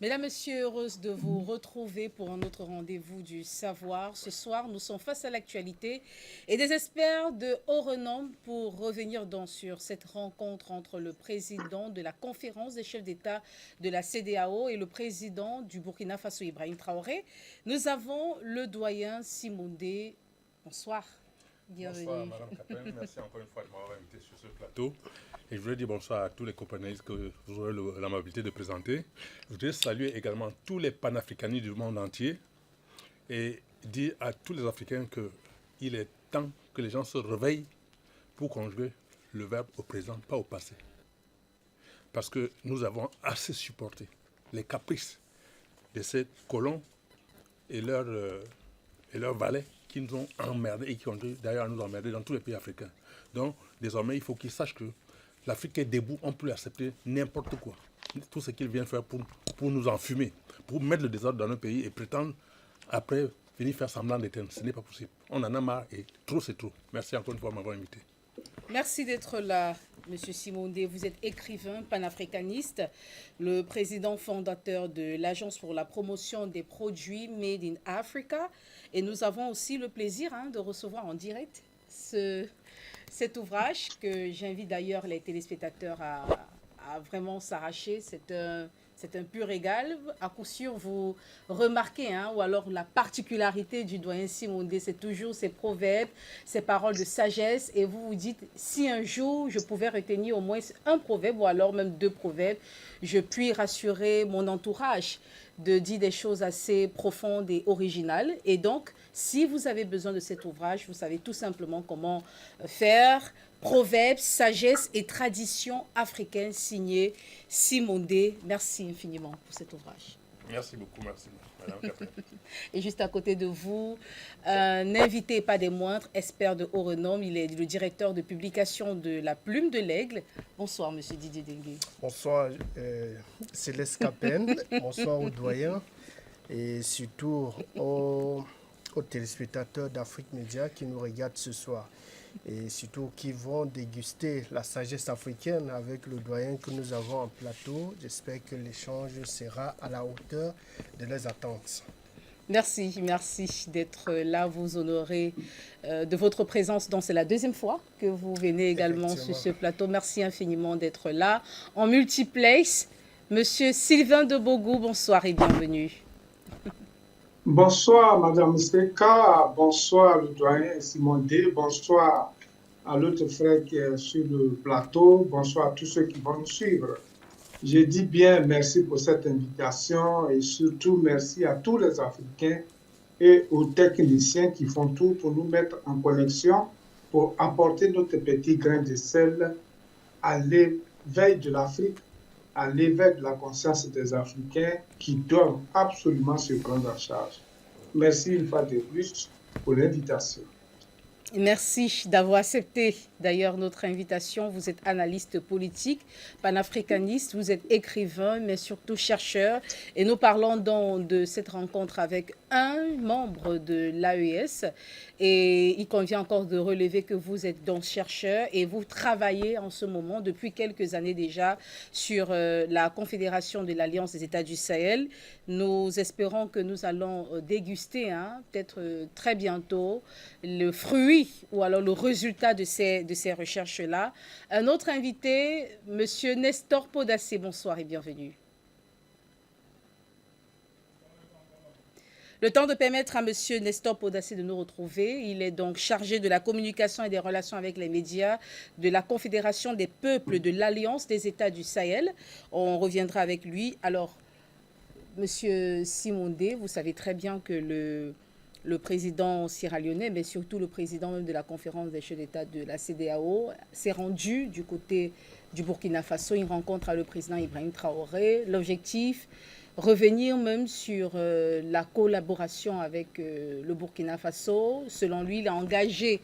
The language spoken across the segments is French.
Mesdames, Messieurs, heureuse de vous retrouver pour un autre rendez-vous du savoir. Ce soir, nous sommes face à l'actualité et des experts de haut renom pour revenir sur cette rencontre entre le président de la conférence des chefs d'État de la CEDEAO et le président du Burkina Faso, Ibrahim Traoré. Nous avons le doyen Simondé. Bonsoir. Bonsoir, Bienvenue. Madame Capin. Merci encore une fois de m'avoir invité sur ce plateau. Et je voudrais dire bonsoir à tous les compagnons que vous aurez l'amabilité de présenter. Je voudrais saluer également tous les panafricanistes du monde entier et dire à tous les Africains qu'il est temps que les gens se réveillent pour conjuguer le verbe au présent, pas au passé. Parce que nous avons assez supporté les caprices de ces colons et leurs valets qui nous ont emmerdés et qui ont d'ailleurs nous emmerder dans tous les pays africains. Donc, désormais, il faut qu'ils sachent que l'Afrique est debout, on peut accepter n'importe quoi. Tout ce qu'ils viennent faire pour nous enfumer, pour mettre le désordre dans nos pays et prétendre, après, venir faire semblant d'éteindre. Ce n'est pas possible. On en a marre et trop, c'est trop. Merci encore une fois de m'avoir invité. Merci d'être là, Monsieur Simondé. Vous êtes écrivain panafricaniste, le président fondateur de l'Agence pour la promotion des produits Made in Africa. Et nous avons aussi le plaisir de recevoir en direct cet ouvrage que j'invite d'ailleurs les téléspectateurs à vraiment s'arracher. C'est un pur régal. À coup sûr, vous remarquez, ou alors la particularité du doyen Simondé, c'est toujours ses proverbes, ses paroles de sagesse. Et vous vous dites, si un jour je pouvais retenir au moins un proverbe ou alors même deux proverbes, je puis rassurer mon entourage de dire des choses assez profondes et originales. Et donc, si vous avez besoin de cet ouvrage, vous savez tout simplement comment faire. Proverbes, sagesse et tradition africaine signé Simondé. Merci infiniment pour cet ouvrage. Merci beaucoup, merci, Madame Capin. Et juste à côté de vous, un invité pas des moindres, expert de haut renom. Il est le directeur de publication de La Plume de l'Aigle. Bonsoir, Monsieur Didier Dengue. Bonsoir, Céleste Capin. Bonsoir aux doyens et surtout aux téléspectateurs d'Afrique Média qui nous regardent ce soir et surtout qui vont déguster la sagesse africaine avec le doyen que nous avons en plateau. J'espère que l'échange sera à la hauteur de leurs attentes. Merci d'être là, vous honorer de votre présence. Donc c'est la deuxième fois que vous venez également sur ce plateau. Merci infiniment d'être là. En multiplex, Monsieur Sylvain de Bogou, bonsoir et bienvenue. Bonsoir Madame Steka, bonsoir le doyen Simondé, bonsoir à l'autre frère qui est sur le plateau, bonsoir à tous ceux qui vont nous suivre. Je dis bien merci pour cette invitation et surtout merci à tous les Africains et aux techniciens qui font tout pour nous mettre en connexion, pour apporter notre petit grain de sel à l'éveil de l'Afrique, à l'éveil de la conscience des Africains qui doivent absolument se prendre en charge. Merci une fois de plus pour l'invitation. Merci d'avoir accepté d'ailleurs notre invitation. Vous êtes analyste politique, panafricaniste, vous êtes écrivain, mais surtout chercheur. Et nous parlons donc de cette rencontre avec un membre de l'AES. Et il convient encore de relever que vous êtes donc chercheur et vous travaillez en ce moment depuis quelques années déjà sur la Confédération de l'Alliance des États du Sahel. Nous espérons que nous allons déguster peut-être très bientôt le fruit ou alors le résultat de ces recherches-là. Un autre invité, Monsieur Nestor Podassé, bonsoir et bienvenue. Le temps de permettre à Monsieur Nestor Podassé de nous retrouver. Il est donc chargé de la communication et des relations avec les médias de la Confédération des peuples de l'Alliance des États du Sahel. On reviendra avec lui. Alors, Monsieur Simondé, vous savez très bien que le président sierra-léonais, mais surtout le président même de la conférence des chefs d'État de la CEDEAO, s'est rendu du côté du Burkina Faso. Une rencontre avec le président Ibrahim Traoré. L'objectif, revenir même sur la collaboration avec le Burkina Faso. Selon lui, il est engagé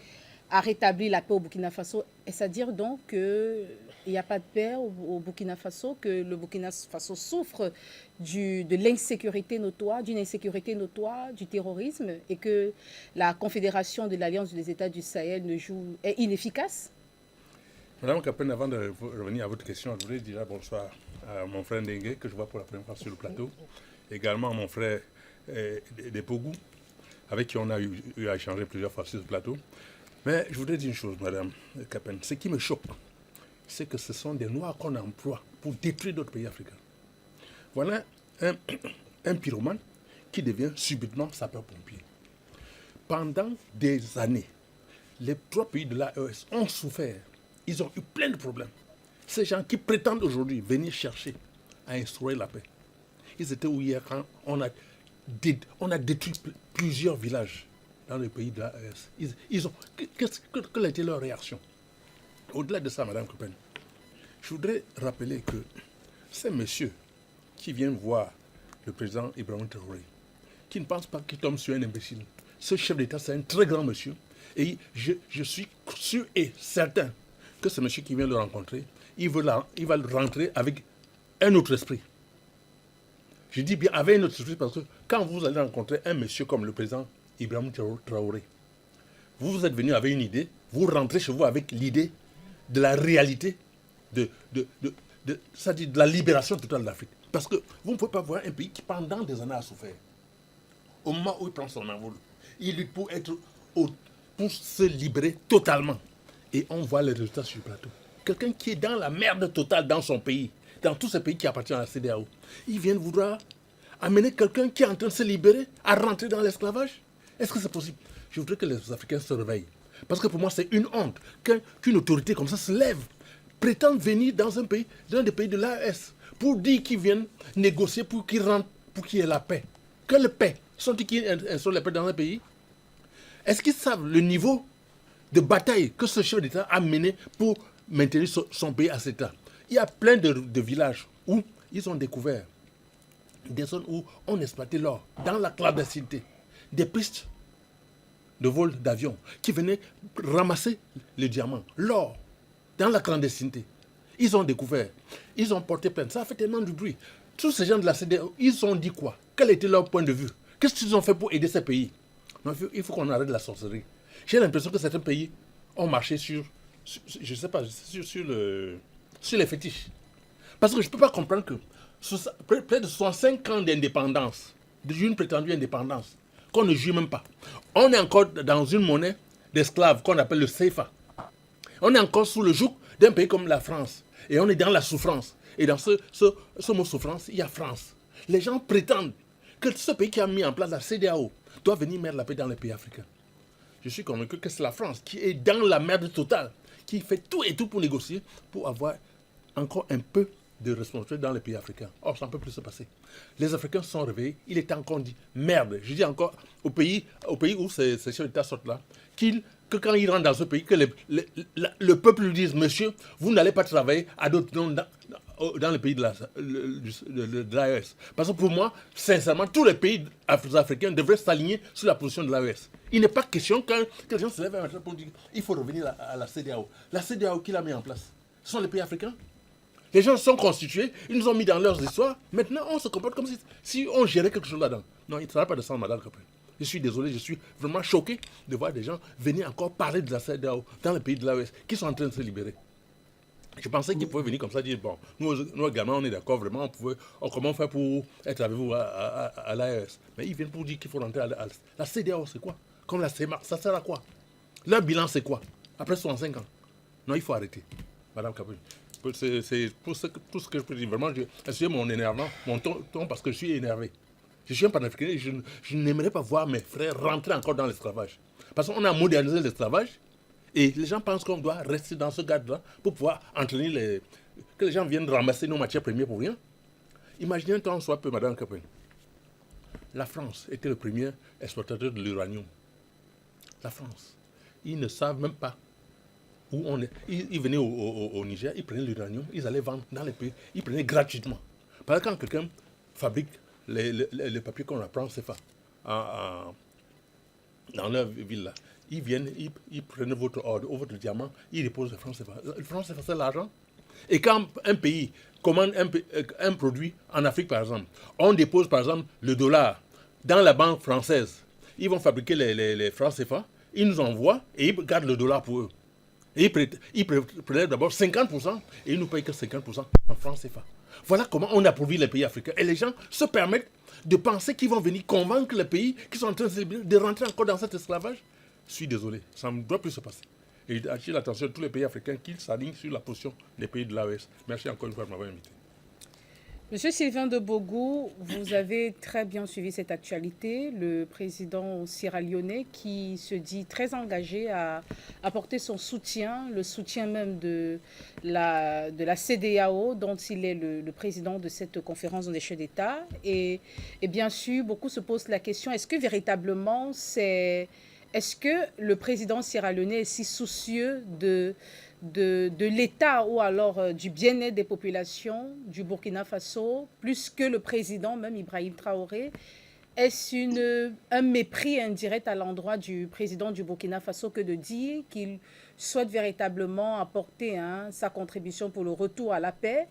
à rétablir la paix au Burkina Faso. Et c'est-à-dire donc qu'il n'y a pas de paix au Burkina Faso, que le Burkina Faso souffre de l'insécurité notoire, d'une insécurité notoire, du terrorisme, et que la Confédération de l'Alliance des États du Sahel est inefficace. Madame Capin, avant de revenir à votre question, je voulais dire bonsoir à mon frère Ndengue, que je vois pour la première fois sur le plateau, également à mon frère Depogou, avec qui on a eu à échanger plusieurs fois sur ce plateau. Mais je voudrais dire une chose, Madame Capen. Ce qui me choque, c'est que ce sont des Noirs qu'on emploie pour détruire d'autres pays africains. Voilà un pyromane qui devient subitement sapeur-pompier. Pendant des années, les 3 pays de l'AES ont souffert. Ils ont eu plein de problèmes. Ces gens qui prétendent aujourd'hui venir chercher à instaurer la paix. Ils étaient où hier quand on a détruit plusieurs villages dans le pays de l'AES. Quelle a été leur réaction? Au-delà de ça, Madame Copen, je voudrais rappeler que ces messieurs qui viennent voir le président Ibrahim Traoré, qui ne pense pas qu'il tombe sur un imbécile. Ce chef d'État, c'est un très grand monsieur. Et je suis sûr et certain que ce monsieur qui vient le rencontrer, il va le rentrer avec un autre esprit. Je dis bien avec un autre esprit parce que quand vous allez rencontrer un monsieur comme le président Ibrahim Traoré, vous êtes venu avec une idée, vous rentrez chez vous avec l'idée de la réalité, de la libération totale de l'Afrique. Parce que vous ne pouvez pas voir un pays qui pendant des années a souffert. Au moment où il prend son envol, il lutte pour se libérer totalement. Et on voit les résultats sur le plateau. Quelqu'un qui est dans la merde totale dans son pays, dans tous ces pays qui appartiennent à la CEDEAO, ils viennent vouloir amener quelqu'un qui est en train de se libérer à rentrer dans l'esclavage. Est-ce que c'est possible? Je voudrais que les Africains se réveillent. Parce que pour moi, c'est une honte qu'une autorité comme ça se lève, prétende venir dans un pays, dans des pays de l'AES, pour dire qu'ils viennent négocier pour qu'ils rentrent, pour qu'il y ait la paix. Quelle paix? Sont-ils qui instaurent la paix dans un pays? Est-ce qu'ils savent le niveau de bataille que ce chef d'État a mené pour maintenir son pays à cet état? Il y a plein de villages où ils ont découvert des zones où on exploitait l'or, dans la clandestinité, des pistes de vol d'avion qui venaient ramasser les diamants, l'or, dans la clandestinité. Ils ont découvert, ils ont porté plainte, ça a fait tellement de bruit. Tous ces gens de la CEDEAO, ils ont dit quoi? Quel était leur point de vue? Qu'est-ce qu'ils ont fait pour aider ces pays? Non, il faut qu'on arrête la sorcellerie. J'ai l'impression que certains pays ont marché sur je ne sais pas, sur les fétiches. Parce que je ne peux pas comprendre que près de 65 ans d'indépendance, d'une prétendue indépendance, qu'on ne juge même pas. On est encore dans une monnaie d'esclaves qu'on appelle le CFA. On est encore sous le joug d'un pays comme la France. Et on est dans la souffrance. Et dans ce mot souffrance, il y a France. Les gens prétendent que ce pays qui a mis en place la CEDEAO doit venir mettre la paix dans les pays africains. Je suis convaincu que c'est la France qui est dans la merde totale, qui fait tout et tout pour négocier, pour avoir encore un peu de responsabilité dans les pays africains. Or, ça ne peut plus se passer. Les Africains se sont réveillés, il est encore dit merde. Je dis encore au pays où ces chefs d'État sortent là, que quand ils rentrent dans ce pays, que le peuple lui dise, monsieur, vous n'allez pas travailler à d'autres noms dans le pays de l'AES. Parce que pour moi, sincèrement, tous les pays africains devraient s'aligner sur la position de l'AES. Il n'est pas question quand les gens se lèvent maintenant pour dire qu'il faut revenir à la CEDEAO. La CEDEAO, qui l'a mis en place? Ce sont les pays africains. Les gens sont constitués, ils nous ont mis dans leurs histoires. Maintenant, on se comporte comme si on gérait quelque chose là-dedans. Non, il ne sera pas de ça, madame Capel. Je suis désolé, je suis vraiment choqué de voir des gens venir encore parler de la CEDEAO dans les pays de l'AES qui sont en train de se libérer. Je pensais qu'ils pouvaient venir comme ça dire, bon, nous également, on est d'accord, vraiment, comment faire pour être avec vous à l'AES? Mais ils viennent pour dire qu'il faut rentrer à la CEDEAO, c'est quoi? Comme la CEMAC, ça sert à quoi? Leur bilan, c'est quoi? Après 65 ans? Non, il faut arrêter, madame Capel. C'est tout ce que je peux dire. Vraiment, excusez mon énervement, mon ton, parce que je suis énervé. Je suis un panafricain et je n'aimerais pas voir mes frères rentrer encore dans l'esclavage. Parce qu'on a modernisé l'esclavage et les gens pensent qu'on doit rester dans ce cadre-là pour pouvoir entraîner que les gens viennent ramasser nos matières premières pour rien. Imaginez un temps soit peu, madame Capel. La France était le premier exploitateur de l'uranium. La France. Ils ne savent même pas où on est. Ils venaient au Niger, ils prenaient l'uranium, ils allaient vendre dans les pays, ils prenaient gratuitement. Par exemple, quand quelqu'un fabrique les papiers qu'on apprend CFA dans leur ville là, ils viennent, ils prennent votre ordre, votre diamant, ils déposent le franc CFA. Le franc CFA, c'est l'argent. Et quand un pays commande un produit en Afrique, par exemple, on dépose par exemple le dollar dans la banque française. Ils vont fabriquer les francs CFA, ils nous envoient et ils gardent le dollar pour eux. Et ils prélèvent d'abord 50% et ils nous payent que 50% en francs CFA. Voilà comment on appauvrit les pays africains. Et les gens se permettent de penser qu'ils vont venir convaincre les pays qui sont en train de rentrer encore dans cet esclavage. Je suis désolé, ça ne doit plus se passer. Et j'attire l'attention de tous les pays africains qu'ils s'alignent sur la position des pays de l'AES. Merci encore une fois de m'avoir invité. Monsieur Sylvain de Bogo, vous avez très bien suivi cette actualité. Le président sierra-léonais qui se dit très engagé à apporter son soutien, le soutien même de la CEDEAO, dont il est le président de cette conférence des chefs d'État. Et bien sûr, beaucoup se posent la question, est-ce que véritablement est-ce que le président sierra-léonais est si soucieux de l'État ou alors du bien-être des populations du Burkina Faso, plus que le président, même Ibrahim Traoré? Est-ce un mépris indirect à l'endroit du président du Burkina Faso que de dire qu'il souhaite véritablement apporter sa contribution pour le retour à la paix?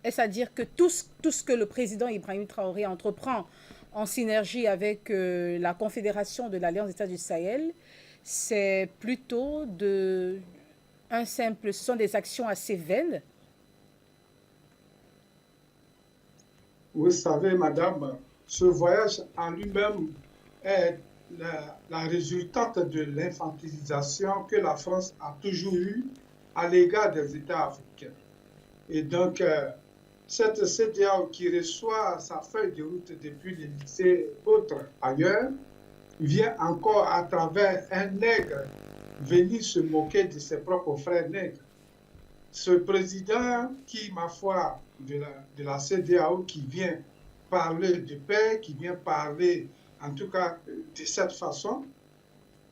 Est-ce à dire que tout ce que le président Ibrahim Traoré entreprend en synergie avec la Confédération de l'Alliance des États du Sahel, c'est plutôt ce sont des actions assez vaines? Vous savez, madame, ce voyage en lui-même est la résultante de l'infantilisation que la France a toujours eue à l'égard des États africains. Et donc, cette CEDEAO qui reçoit sa feuille de route depuis les lycées autres ailleurs, vient encore à travers un nègre venir se moquer de ses propres frères nègres. Ce président qui, ma foi, de la CEDEAO, qui vient parler de paix, qui vient parler, en tout cas, de cette façon,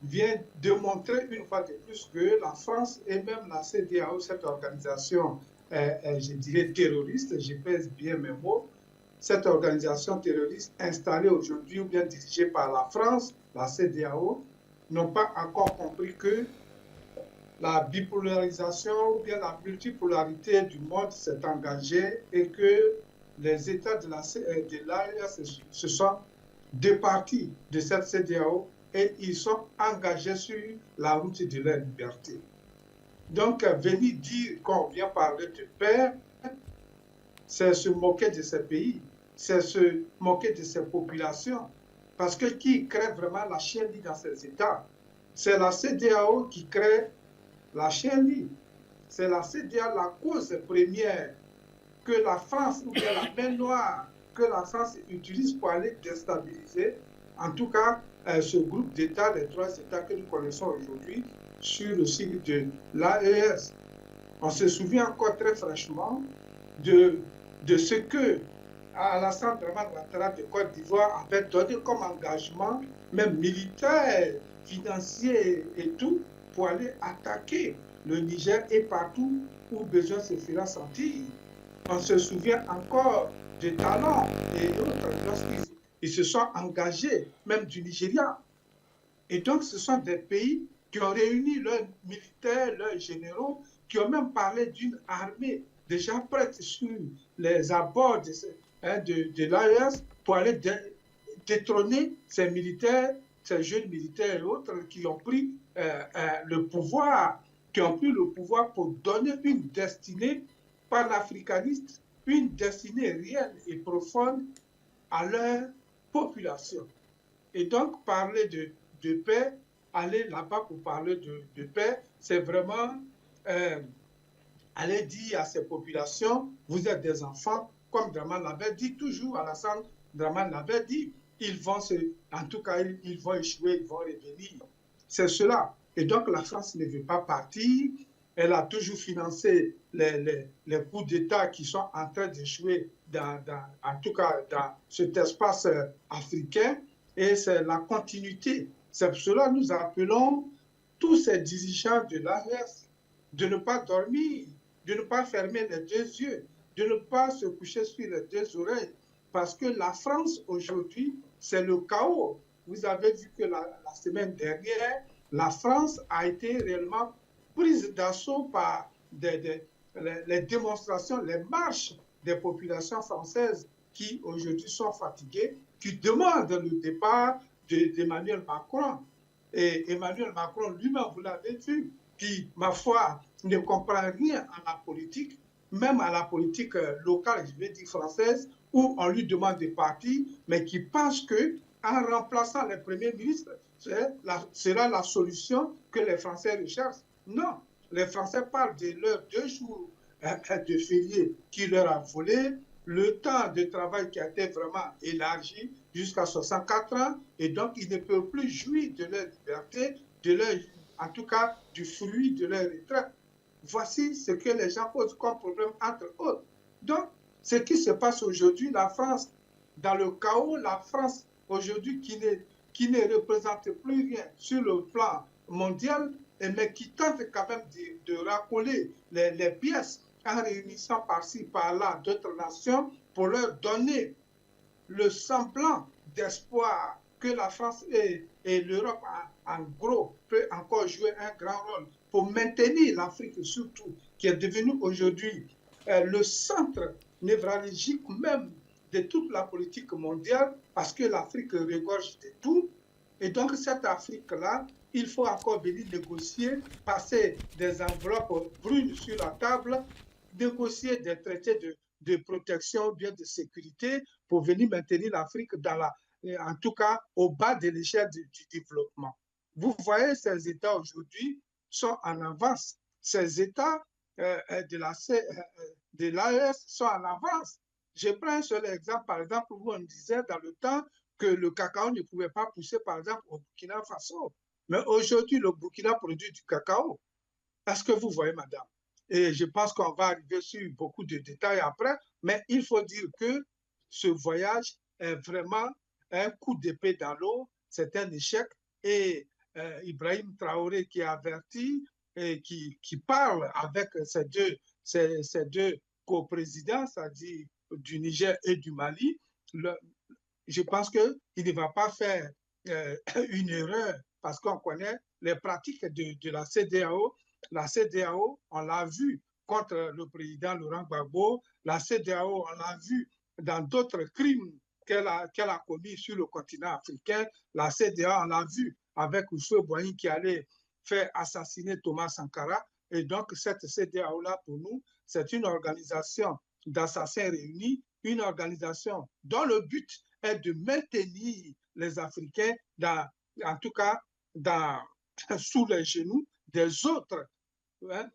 vient démontrer une fois de plus que la France et même la CEDEAO, cette organisation, je dirais terroriste, je pèse bien mes mots, cette organisation terroriste installée aujourd'hui ou bien dirigée par la France, la CEDEAO, n'ont pas encore compris que la bipolarisation ou bien la multipolarité du monde s'est engagée et que les États de l'AES se sont départis de cette CEDEAO et ils sont engagés sur la route de leur liberté. Donc, venir dire qu'on vient parler de paix, c'est se moquer de ces pays, c'est se moquer de ces populations. Parce que qui crée vraiment la chienlit dans ces États? C'est la CEDEAO qui crée la chienlit. C'est la CEDEAO la cause première que la France, ou bien la main noire que la France utilise pour aller déstabiliser, en tout cas, ce groupe d'États, les 3 États que nous connaissons aujourd'hui, sur le site de l'AES. On se souvient encore très franchement de ce que Alassane Dramane Ouattara de Côte d'Ivoire avait donné comme engagement, même militaire, financier et tout, pour aller attaquer le Niger et partout où besoin se fera sentir. On se souvient encore de Talon et autres lorsqu'ils se sont engagés, même du Nigeria. Et donc, ce sont des pays qui ont réuni leurs militaires, leurs généraux, qui ont même parlé d'une armée déjà prête sur les abords de l'AES pour aller détrôner ces militaires, ces jeunes militaires et autres qui ont pris le pouvoir, pour donner une destinée panafricaniste, une destinée réelle et profonde à leur population. Et donc, parler de paix, aller là-bas pour parler de paix, c'est vraiment aller dire à ces populations, vous êtes des enfants, comme Dramane l'avait dit, toujours Alassane Dramane l'avait dit, ils vont échouer, ils vont revenir. C'est cela. Et donc la France ne veut pas partir. Elle a toujours financé les coups d'État qui sont en train d'échouer en tout cas dans cet espace africain. Et c'est la continuité. C'est pour cela que nous appelons tous ces dirigeants de l'AES de ne pas dormir, de ne pas fermer les 2 yeux, de ne pas se coucher sur les 2 oreilles. Parce que la France, aujourd'hui, c'est le chaos. Vous avez vu que la semaine dernière, la France a été réellement prise d'assaut par les démonstrations, les marches des populations françaises qui, aujourd'hui, sont fatiguées, qui demandent le départ d'Emmanuel Macron. Et Emmanuel Macron lui-même, vous l'avez vu, qui, ma foi, ne comprend rien à la politique, même à la politique locale, je vais dire française, où on lui demande des partis, mais qui pense qu'en remplaçant les premiers ministres, sera la solution que les Français recherchent. Non, les Français parlent de leurs 2 jours de férié qui leur a volé, le temps de travail qui a été vraiment élargi jusqu'à 64 ans, et donc ils ne peuvent plus jouir de leur liberté, en tout cas du fruit de leur retraite. Voici ce que les gens posent comme problème, entre autres. Donc, ce qui se passe aujourd'hui, la France, dans le chaos, la France aujourd'hui qui ne représente plus rien sur le plan mondial, mais qui tente quand même de racoler les pièces en réunissant par-ci, par-là d'autres nations pour leur donner le semblant d'espoir que la France et l'Europe, en gros, peut encore jouer un grand rôle pour maintenir l'Afrique surtout, qui est devenue aujourd'hui le centre névralgique même de toute la politique mondiale, parce que l'Afrique regorge de tout. Et donc cette Afrique-là, il faut encore venir négocier, passer des enveloppes brunes sur la table, négocier des traités de protection, bien de sécurité, pour venir maintenir l'Afrique en tout cas au bas de l'échelle du développement. Vous voyez, ces États aujourd'hui sont en avance. Ces États de l'AES sont en avance. Je prends un seul exemple, par exemple, où on disait dans le temps que le cacao ne pouvait pas pousser, par exemple, au Burkina Faso. Mais aujourd'hui, le Burkina produit du cacao. Est-ce que vous voyez, madame? Et je pense qu'on va arriver sur beaucoup de détails après, mais il faut dire que ce voyage est vraiment un coup d'épée dans l'eau, c'est un échec. Et Ibrahim Traoré qui a averti et qui parle avec ces deux coprésidents, c'est-à-dire du Niger et du Mali, je pense qu'il ne va pas faire une erreur parce qu'on connaît les pratiques de la CEDEAO. La CEDEAO, on l'a vu contre le président Laurent Gbagbo. La CEDEAO, on l'a vu dans d'autres crimes qu'elle a commis sur le continent africain. La CEDEAO, on l'a vu avec Ousseau Boigny qui allait faire assassiner Thomas Sankara. Et donc, cette CEDEAO-là, pour nous, c'est une organisation d'assassins réunis, une organisation dont le but est de maintenir les Africains, en tout cas, sous les genoux des autres,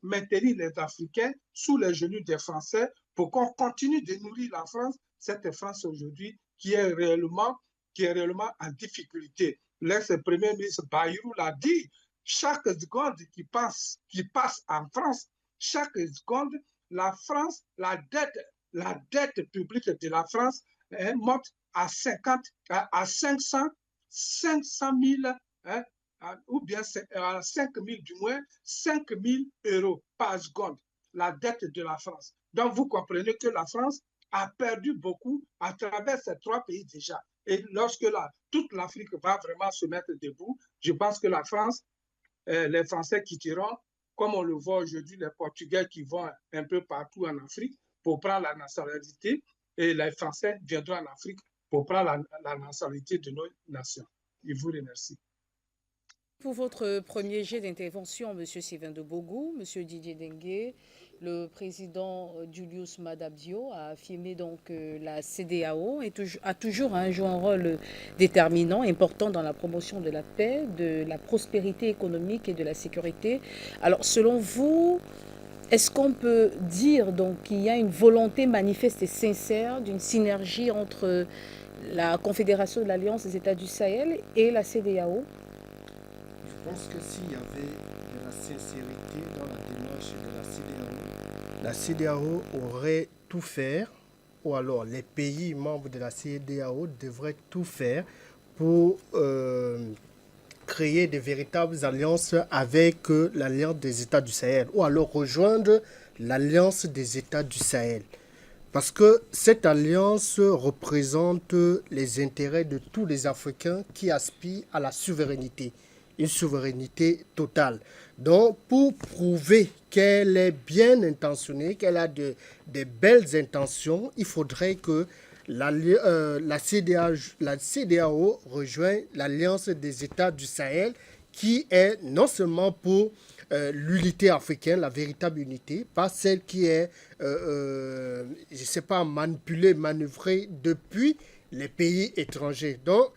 maintenir les Africains sous les genoux des Français pour qu'on continue de nourrir la France, cette France aujourd'hui qui est réellement en difficulté. L'ex-premier ministre Bayrou l'a dit, chaque seconde qui passe en France, chaque seconde, la France, la dette publique de la France monte à 500 000, ou bien à 5 000 du moins, 5 000 euros par seconde, la dette de la France. Donc vous comprenez que la France a perdu beaucoup à travers ces 3 pays déjà. Et lorsque toute l'Afrique va vraiment se mettre debout, je pense que la France, les Français quitteront, comme on le voit aujourd'hui, les Portugais qui vont un peu partout en Afrique pour prendre la nationalité, et les Français viendront en Afrique pour prendre la nationalité de nos nations. Je vous remercie. Pour votre premier jet d'intervention, M. Sylvain de Bogou, M. Didier Dengue, le président Julius Maada Bio a affirmé donc que la CEDEAO a toujours joué un rôle déterminant, important dans la promotion de la paix, de la prospérité économique et de la sécurité. Alors, selon vous, est-ce qu'on peut dire donc qu'il y a une volonté manifeste et sincère d'une synergie entre la Confédération de l'Alliance des États du Sahel et la CEDEAO? Je pense que s'il y avait de la sincérité dans la démarche de la CEDEAO aurait tout faire, ou alors les pays membres de la CEDEAO devraient tout faire pour créer de véritables alliances avec l'Alliance des États du Sahel, ou alors rejoindre l'Alliance des États du Sahel. Parce que cette alliance représente les intérêts de tous les Africains qui aspirent à la souveraineté. Une souveraineté totale. Donc, pour prouver qu'elle est bien intentionnée, qu'elle a de belles intentions, il faudrait que la CEDEAO rejoigne l'Alliance des États du Sahel qui est non seulement pour l'unité africaine, la véritable unité, pas celle qui est, je ne sais pas, manipulée, manœuvrée depuis les pays étrangers. Donc,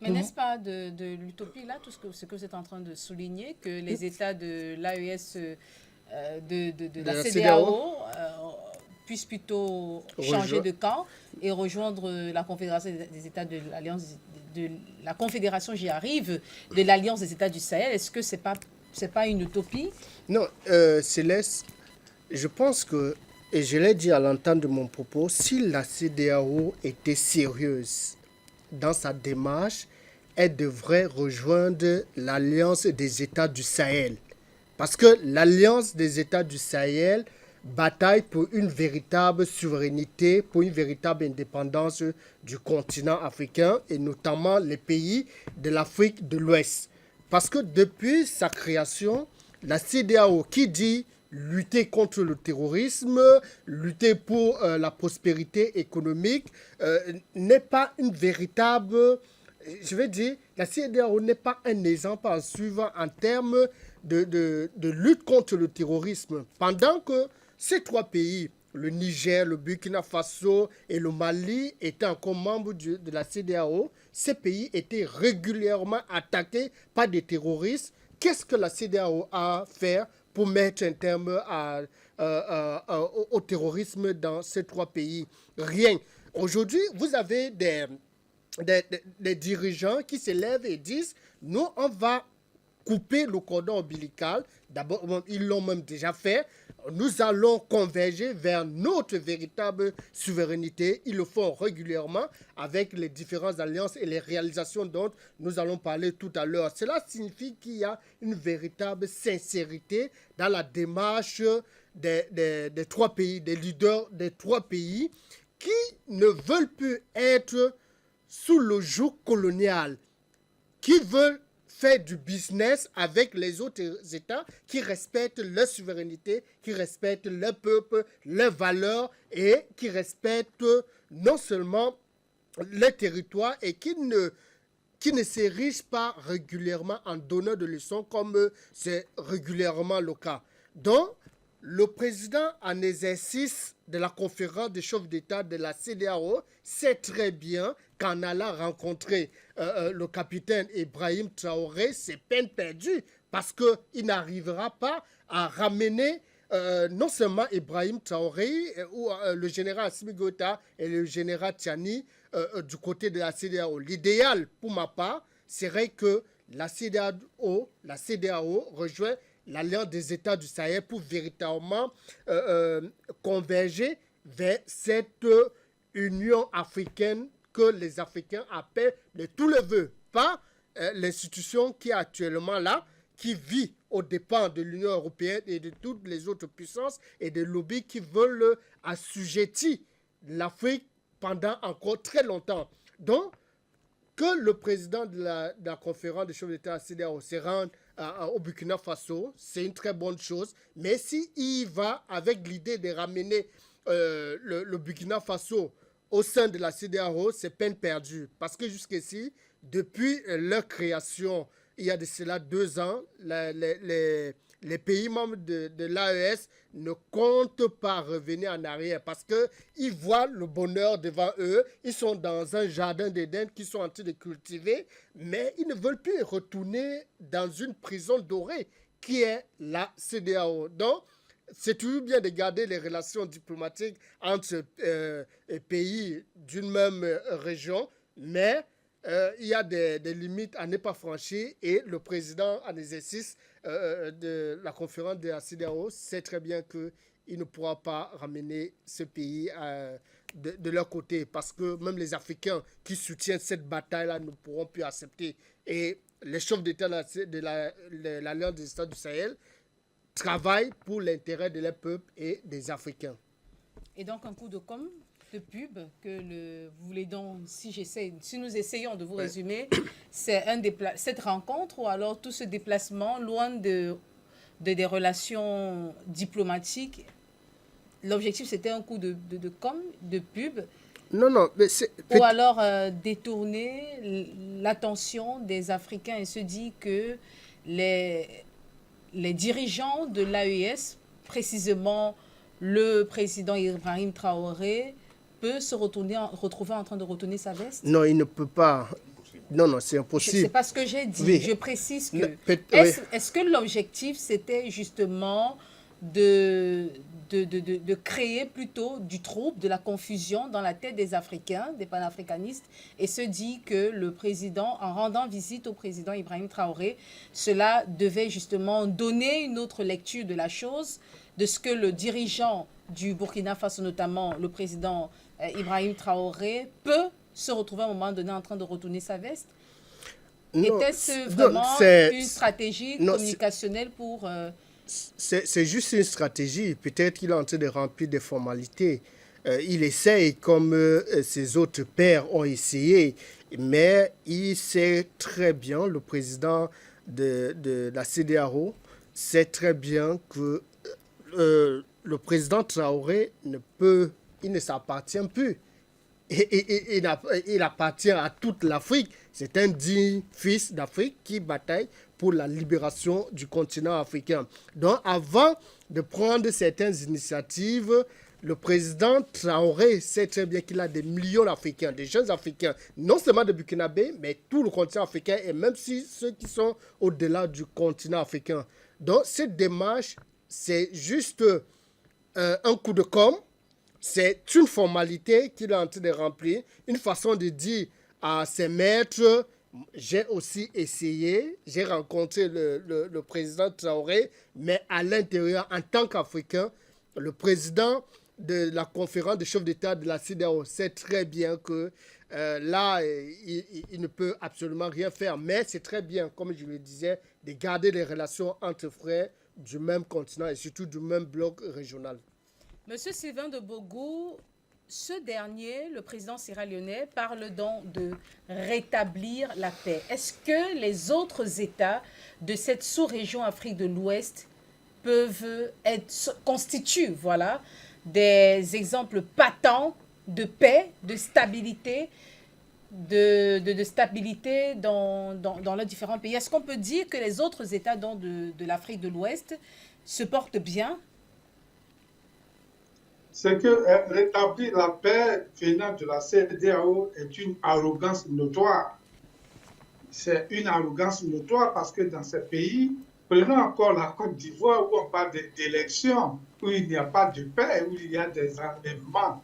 mais n'est-ce pas de l'utopie, là, tout ce que vous êtes en train de souligner, que les États de l'AES, de la CEDEAO, puissent plutôt changer de camp et rejoindre la Confédération des États de l'Alliance, de la Confédération, j'y arrive, de l'Alliance des États du Sahel? Est-ce que c'est pas une utopie? Non, Céleste, je pense que, et je l'ai dit à l'entente de mon propos, si la CEDEAO était sérieuse dans sa démarche, elle devrait rejoindre l'Alliance des États du Sahel. Parce que l'Alliance des États du Sahel bataille pour une véritable souveraineté, pour une véritable indépendance du continent africain et notamment les pays de l'Afrique de l'Ouest. Parce que depuis sa création, la CEDEAO qui dit lutter contre le terrorisme, lutter pour la prospérité économique, n'est pas une véritable, je vais dire, la CEDEAO n'est pas un exemple à suivre en termes de lutte contre le terrorisme. Pendant que ces trois pays, le Niger, le Burkina Faso et le Mali, étaient encore membres de la CEDEAO, ces pays étaient régulièrement attaqués par des terroristes. Qu'est-ce que la CEDEAO a à faire pour mettre un terme au terrorisme dans ces trois pays? Rien. Aujourd'hui, vous avez des dirigeants qui se lèvent et disent « Nous, on va couper le cordon ombilical. » D'abord, ils l'ont même déjà fait. Nous allons converger vers notre véritable souveraineté. Ils le font régulièrement avec les différentes alliances et les réalisations dont nous allons parler tout à l'heure. Cela signifie qu'il y a une véritable sincérité dans la démarche des trois pays, des leaders des trois pays qui ne veulent plus être sous le joug colonial, qui veulent faire du business avec les autres États qui respectent leur souveraineté, qui respectent leur peuple, leurs valeurs et qui respectent non seulement leur territoire et qui ne s'érigent pas régulièrement en donnant de leçons comme c'est régulièrement le cas. Donc, le président en exercice de la conférence des chefs d'État de la CEDEAO sait très bien qu'en allant rencontrer le capitaine Ibrahim Traoré, c'est peine perdue parce qu'il n'arrivera pas à ramener non seulement Ibrahim Traoré ou le général Assimi Goïta et le général Tiani du côté de la CEDEAO. L'idéal, pour ma part, serait que la CEDEAO rejoigne l'Alliance des États du Sahel pour véritablement converger vers cette Union africaine que les Africains appellent de tous les vœux, pas l'institution qui est actuellement là, qui vit aux dépens de l'Union européenne et de toutes les autres puissances et des lobbies qui veulent assujettir l'Afrique pendant encore très longtemps. Donc, que le président de la conférence des chefs d'État CEDEAO se rende au Burkina Faso, c'est une très bonne chose. Mais s'il va avec l'idée de ramener le Burkina Faso au sein de la CEDEAO, c'est peine perdue. Parce que jusqu'ici, depuis leur création, il y a de cela 2 ans, les pays membres de l'AES ne comptent pas revenir en arrière parce qu'ils voient le bonheur devant eux. Ils sont dans un jardin d'Éden qu'ils sont en train de cultiver, mais ils ne veulent plus retourner dans une prison dorée qui est la CEDEAO. Donc, c'est toujours bien de garder les relations diplomatiques entre pays d'une même région, mais il y a des limites à ne pas franchir et le président en exercice de la conférence de la CEDEAO sait très bien qu'il ne pourra pas ramener ce pays de leur côté parce que même les Africains qui soutiennent cette bataille-là ne pourront plus accepter. Et les chefs d'État de l'Alliance des États du Sahel travaillent pour l'intérêt de leur peuple et des Africains. Et donc un coup de pub vous voulez donc, si nous essayons de vous résumer, c'est cette rencontre ou alors tout ce déplacement loin des relations diplomatiques. L'objectif c'était un coup de pub. Non, mais ou alors détourner l'attention des Africains et se dire que les dirigeants de l'AES, précisément le président Ibrahim Traoré, peut se retrouver en train de retourner sa veste? Non, il ne peut pas. Non, c'est impossible. C'est pas ce que j'ai dit. Oui. Je précise que... Oui. Est-ce que l'objectif, c'était justement de créer plutôt du trouble, de la confusion dans la tête des Africains, des panafricanistes, et se dit que le président, en rendant visite au président Ibrahim Traoré, cela devait justement donner une autre lecture de la chose, de ce que le dirigeant du Burkina Faso, notamment le président Ibrahim Traoré, peut se retrouver à un moment donné en train de retourner sa veste? Était-ce vraiment une stratégie communicationnelle pour... C'est juste une stratégie. Peut-être qu'il est en train de remplir des formalités. Il essaye comme ses autres pairs ont essayé. Mais il sait très bien, le président de la CEDEAO sait très bien que le président Traoré il ne s'appartient plus. Il appartient à toute l'Afrique. C'est un digne fils d'Afrique qui bataille pour la libération du continent africain. Donc, avant de prendre certaines initiatives, le président Traoré sait très bien qu'il a des millions d'Africains, des jeunes Africains, non seulement de Burkinabé, mais tout le continent africain, et même si ceux qui sont au-delà du continent africain. Donc, cette démarche, c'est juste un coup de com'. C'est une formalité qu'il est en train de remplir, une façon de dire à ses maîtres, j'ai aussi essayé, j'ai rencontré le président Traoré, mais à l'intérieur, en tant qu'Africain, le président de la conférence des chefs d'État de la CEDEAO sait très bien que là, il ne peut absolument rien faire. Mais c'est très bien, comme je le disais, de garder les relations entre frères du même continent et surtout du même bloc régional. Monsieur Sylvain de Bogou, ce dernier, le président sierra-léonais, parle donc de rétablir la paix. Est-ce que les autres États de cette sous-région Afrique de l'Ouest constituent des exemples patents de paix, de stabilité, de stabilité dans les différents pays? Est-ce qu'on peut dire que les autres États de l'Afrique de l'Ouest se portent bien? C'est que rétablir la paix venant de la CEDEAO est une arrogance notoire. C'est une arrogance notoire parce que dans ces pays, prenons encore la Côte d'Ivoire où on parle d'élections, où il n'y a pas de paix, où il y a des enlèvements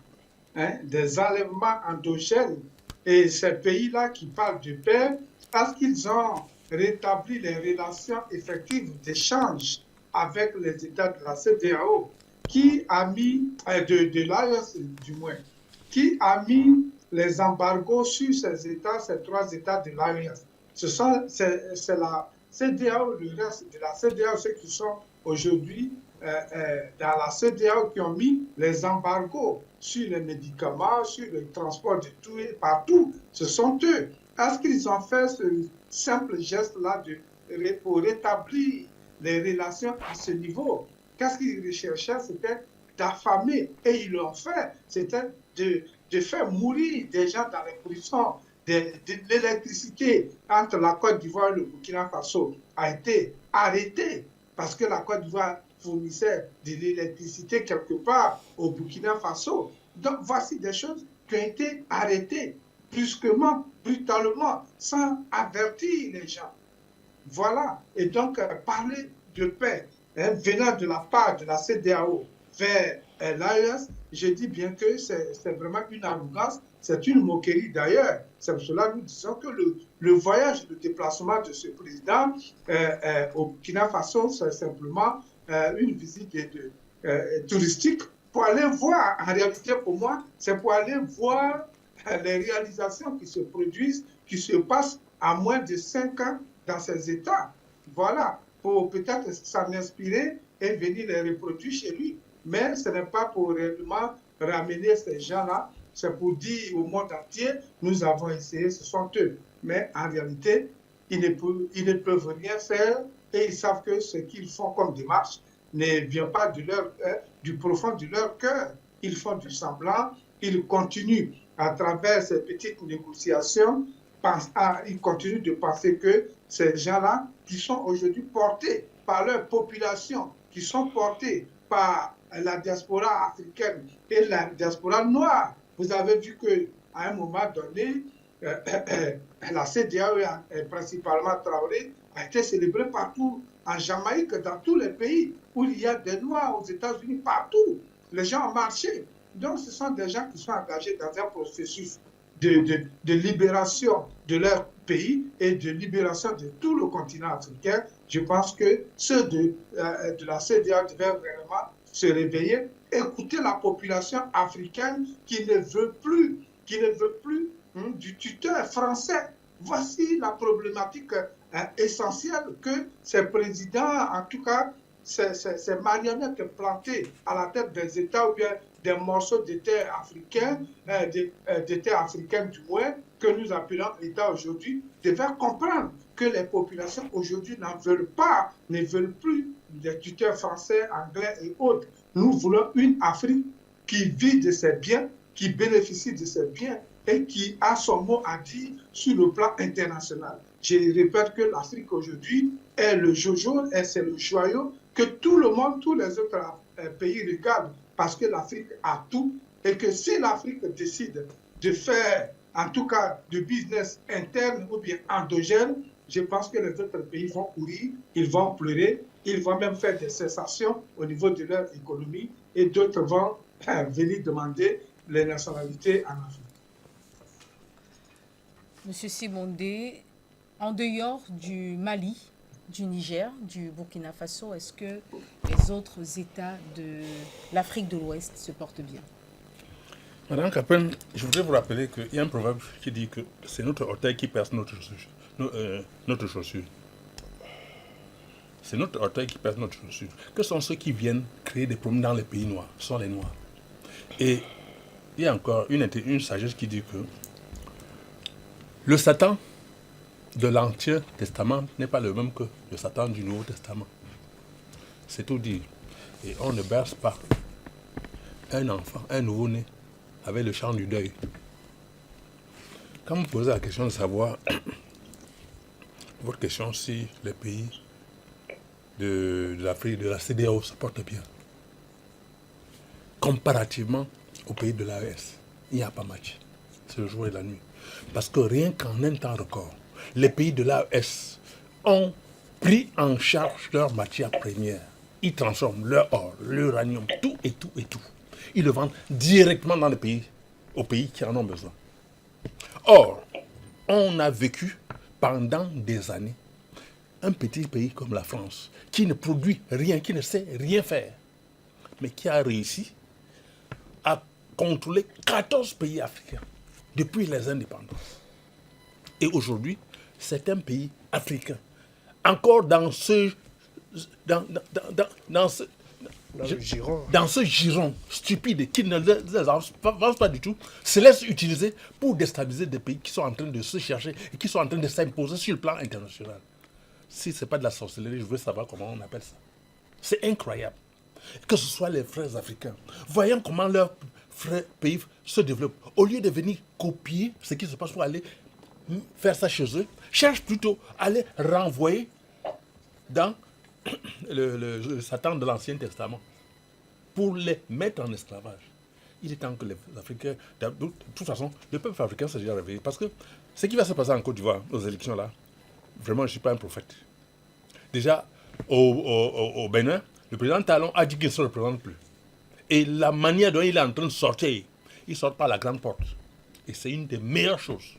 endogènes. Et ces pays-là qui parlent de paix, parce qu'ils ont rétabli les relations effectives d'échange avec les États de la CEDEAO, qui a mis, de l'AES du moins, qui a mis les embargos sur ces États, ces trois États de l'AES. C'est la CEDEAO, le reste de la CEDEAO, ceux qui sont aujourd'hui dans la CEDEAO, qui ont mis les embargos sur les médicaments, sur le transport de tout et partout. Ce sont eux. Est-ce qu'ils ont fait ce simple geste-là pour rétablir les relations à ce niveau? Qu'est-ce qu'ils recherchaient? C'était d'affamer, et ils l'ont fait. C'était de faire mourir des gens dans les prisons. L'électricité entre la Côte d'Ivoire et le Burkina Faso a été arrêtée parce que la Côte d'Ivoire fournissait de l'électricité quelque part au Burkina Faso. Donc voici des choses qui ont été arrêtées brusquement, brutalement, sans avertir les gens. Voilà. Et donc parler de paix venant de la part de la CEDEAO vers l'AES, je dis bien que c'est vraiment une arrogance, c'est une moquerie d'ailleurs. C'est pour cela que nous disons que le voyage, le déplacement de ce président au Burkina Faso, c'est simplement une visite touristique pour aller voir, en réalité pour moi, c'est pour aller voir les réalisations qui se produisent, qui se passent à moins de 5 ans dans ces États. Voilà. Pour peut-être s'en inspirer et venir les reproduire chez lui. Mais ce n'est pas pour réellement ramener ces gens-là, c'est pour dire au monde entier, nous avons essayé, ce sont eux. Mais en réalité, ils ne peuvent rien faire et ils savent que ce qu'ils font comme démarche ne vient pas du profond de leur cœur. Ils font du semblant, ils continuent à travers ces petites négociations ils continuent de penser que ces gens-là qui sont aujourd'hui portés par leur population, qui sont portés par la diaspora africaine et la diaspora noire. Vous avez vu qu'à un moment donné, la CEDEAO, principalement Traoré, a été célébrée partout, en Jamaïque, dans tous les pays où il y a des Noirs, aux États-Unis, partout. Les gens ont marché. Donc, ce sont des gens qui sont engagés dans un processus de libération de leur pays et de libération de tout le continent africain. Je pense que ceux de la CEDEAO devaient vraiment se réveiller, écouter la population africaine qui ne veut plus du tuteur français. Voici la problématique essentielle que ces présidents, en tout cas ces marionnettes plantées à la tête des États ou bien des morceaux de terre africains, de terre africaine du moins, que nous appelons État aujourd'hui, devaient comprendre que les populations aujourd'hui ne veulent plus des tuteurs français, anglais et autres. Nous voulons une Afrique qui vit de ses biens, qui bénéficie de ses biens et qui a son mot à dire sur le plan international. Je répète que l'Afrique aujourd'hui est le jojo et c'est le joyau que tout le monde, tous les autres pays regardent parce que l'Afrique a tout et que si l'Afrique décide de faire, en tout cas, du business interne ou bien endogène, je pense que les autres pays vont courir, ils vont pleurer, ils vont même faire des cessations au niveau de leur économie et d'autres vont venir demander les nationalités en Afrique. Monsieur Simondé, en dehors du Mali, du Niger, du Burkina Faso, est-ce que les autres États de l'Afrique de l'Ouest se portent bien? Madame Capen, je voudrais vous rappeler qu'il y a un proverbe qui dit que c'est notre orteil qui perce notre chaussure. C'est notre orteil qui perce notre chaussure. Que sont ceux qui viennent créer des problèmes dans les pays noirs? Ce sont les Noirs. Et il y a encore une sagesse qui dit que le Satan de l'Ancien Testament n'est pas le même que le Satan du Nouveau Testament. C'est tout dire. Et on ne berce pas un enfant, un nouveau-né, avec le chant du deuil. Quand vous posez la question de savoir, votre question si les pays de l'Afrique, de la CEDEAO se portent bien, comparativement aux pays de l'AES, il n'y a pas match. C'est le jour et la nuit. Parce que rien qu'en un temps record, les pays de l'AES ont pris en charge leurs matières premières. Ils transforment leur or, l'uranium, tout et tout et tout. Ils le vendent directement dans les pays, aux pays qui en ont besoin. Or, on a vécu pendant des années un petit pays comme la France, qui ne produit rien, qui ne sait rien faire, mais qui a réussi à contrôler 14 pays africains depuis les indépendances. Et aujourd'hui, c'est un pays africain, encore dans ce giron stupide qui ne les avance pas du tout, se laisse utiliser pour déstabiliser des pays qui sont en train de se chercher et qui sont en train de s'imposer sur le plan international. Si ce n'est pas de la sorcellerie, je veux savoir comment on appelle ça. C'est incroyable. Que ce soit les frères africains, voyons comment leurs frères pays se développent. Au lieu de venir copier ce qui se passe pour aller faire ça chez eux, cherchent plutôt à les renvoyer dans le Satan de l'Ancien Testament pour les mettre en esclavage. Il est temps que les Africains, de toute façon, le peuple africain s'est déjà réveillé. Parce que ce qui va se passer en Côte d'Ivoire, aux élections là, vraiment, je ne suis pas un prophète. Déjà, au Bénin, le président Talon a dit qu'il ne se représente plus. Et la manière dont il est en train de sortir, il sort par la grande porte. Et c'est une des meilleures choses.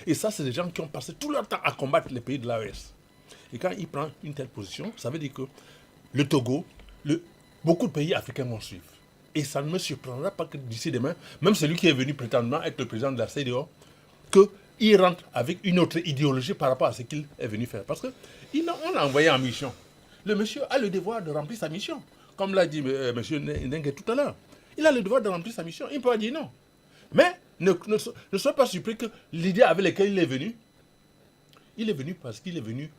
Et ça, c'est des gens qui ont passé tout leur temps à combattre les pays de l'AES. Et quand il prend une telle position, ça veut dire que le Togo, beaucoup de pays africains vont suivre. Et ça ne me surprendra pas que d'ici demain, même celui qui est venu prétendument être le président de la CEDEAO, qu'il rentre avec une autre idéologie par rapport à ce qu'il est venu faire. Parce qu'on l'a envoyé en mission. Le monsieur a le devoir de remplir sa mission. Comme l'a dit M. Ndengue tout à l'heure. Il a le devoir de remplir sa mission. Il ne peut pas dire non. Mais ne sois pas surpris que l'idée avec laquelle il est venu parce qu'il est venu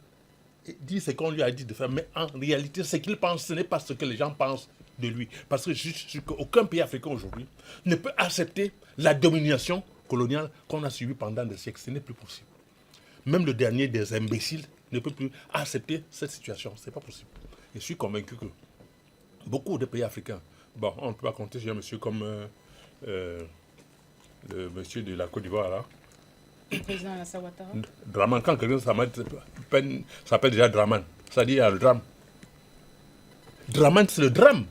dire ce qu'on lui a dit de faire. Mais en réalité, ce qu'il pense, ce n'est pas ce que les gens pensent de lui. Parce que je suis sûr qu'aucun pays africain aujourd'hui ne peut accepter la domination coloniale qu'on a subie pendant des siècles. Ce n'est plus possible. Même le dernier des imbéciles ne peut plus accepter cette situation. Ce n'est pas possible. Et je suis convaincu que beaucoup de pays africains, bon, on ne peut pas compter sur un monsieur comme le monsieur de la Côte d'Ivoire, là. Le président Alassane Ouattara. Draman, quand quelqu'un s'appelle déjà Draman, ça dit il y a le drame. Draman, c'est le drame.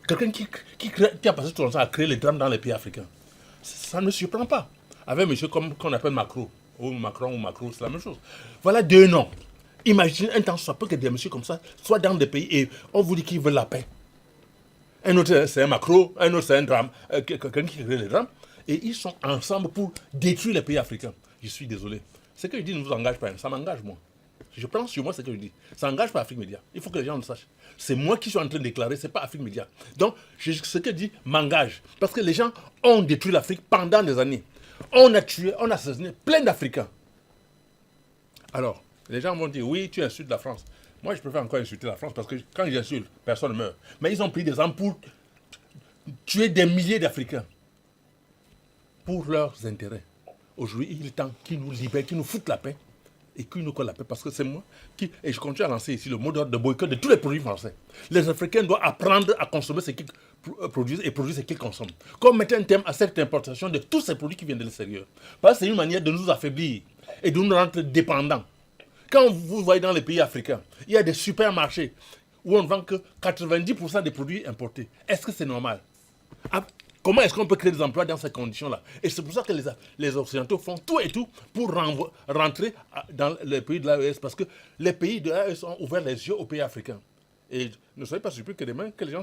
Quelqu'un qui a passé tout son temps à créer le drame dans les pays africains. Ça ne surprend pas. Avec un monsieur qu'on appelle Macron, ou Macron, c'est la même chose. Voilà 2 noms. Imaginez un temps soit peu que des messieurs comme ça soient dans des pays et on vous dit qu'ils veulent la paix. Un autre c'est un Macron, un autre c'est un drame, quelqu'un qui crée les drames. Et ils sont ensemble pour détruire les pays africains. Je suis désolé. Ce que je dis ne vous engage pas. Ça m'engage, moi. Je prends sur moi ce que je dis. Ça n'engage pas Afrique Média. Il faut que les gens le sachent. C'est moi qui suis en train de déclarer, ce n'est pas Afrique Média. Donc, ce que je dis m'engage. Parce que les gens ont détruit l'Afrique pendant des années. On a tué, on a assassiné plein d'Africains. Alors, les gens vont dire, oui, tu insultes la France. Moi, je préfère encore insulter la France parce que quand j'insulte, personne ne meurt. Mais ils ont pris des armes pour tuer des milliers d'Africains. Pour leurs intérêts. Aujourd'hui, il est temps qu'ils nous libèrent, qu'ils nous foutent la paix et qu'ils nous collent la paix. Parce que c'est moi qui... Et je continue à lancer ici le mot d'ordre de boycott de tous les produits français. Les Africains doivent apprendre à consommer ce qu'ils produisent et produire ce qu'ils consomment. Comme mettre un terme à cette importation de tous ces produits qui viennent de l'extérieur. Parce que c'est une manière de nous affaiblir et de nous rendre dépendants. Quand vous voyez dans les pays africains, il y a des supermarchés où on ne vend que 90% des produits importés. Est-ce que c'est normal? Comment est-ce qu'on peut créer des emplois dans ces conditions-là? Et c'est pour ça que les Occidentaux font tout et tout pour rentrer dans les pays de l'AES. Parce que les pays de l'AES ont ouvert les yeux aux pays africains. Et ne soyez pas surpris que demain, que les gens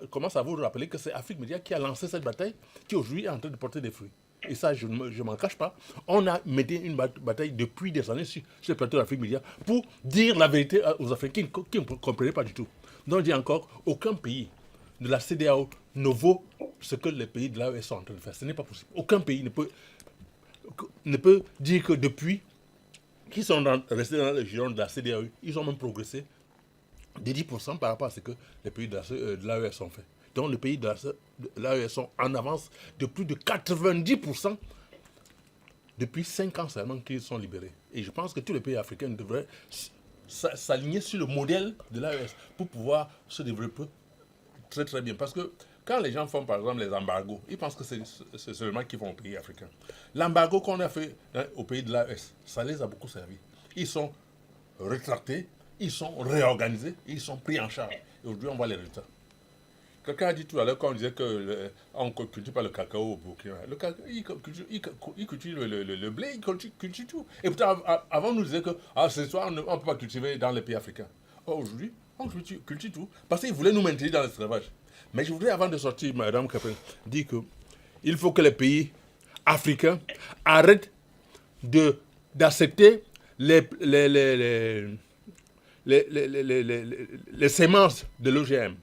commencent à vous rappeler que c'est Afrique Média qui a lancé cette bataille, qui aujourd'hui est en train de porter des fruits. Et ça, je ne m'en cache pas. On a mené une bataille depuis des années sur le plateau d'Afrique Média pour dire la vérité aux Africains qui ne comprenaient pas du tout. Donc, je dis encore, aucun pays de la CEDEAO ne vaut ce que les pays de l'AES sont en train de faire. Ce n'est pas possible. Aucun pays ne peut dire que depuis qu'ils sont restés dans le giron de la CEDEAO, ils ont même progressé de 10% par rapport à ce que les pays de l'AES ont fait. Donc les pays de l'AES sont en avance de plus de 90% depuis 5 ans seulement qu'ils sont libérés. Et je pense que tous les pays africains devraient s'aligner sur le modèle de l'AES pour pouvoir se développer très très bien. Parce que quand les gens font par exemple les embargos, ils pensent que c'est seulement qu'ils font aux pays africains. L'embargo qu'on a fait au pays de l'AES, ça les a beaucoup servi. Ils sont rétractés, ils sont réorganisés, ils sont pris en charge. Et aujourd'hui, on voit les résultats. Quelqu'un a dit tout à l'heure qu'on disait qu'on ne cultive pas le cacao au Burkina. Le cacao, il cultive le blé, il cultive tout. Et pourtant, avant, on nous disait que ce soir, on ne peut pas cultiver dans les pays africains. Aujourd'hui, on cultive tout. Parce qu'ils voulaient nous maintenir dans l'esclavage. Mais je voudrais, avant de sortir, Madame Capel, dire qu'il faut que les pays africains arrêtent d'accepter les semences de l'OGM.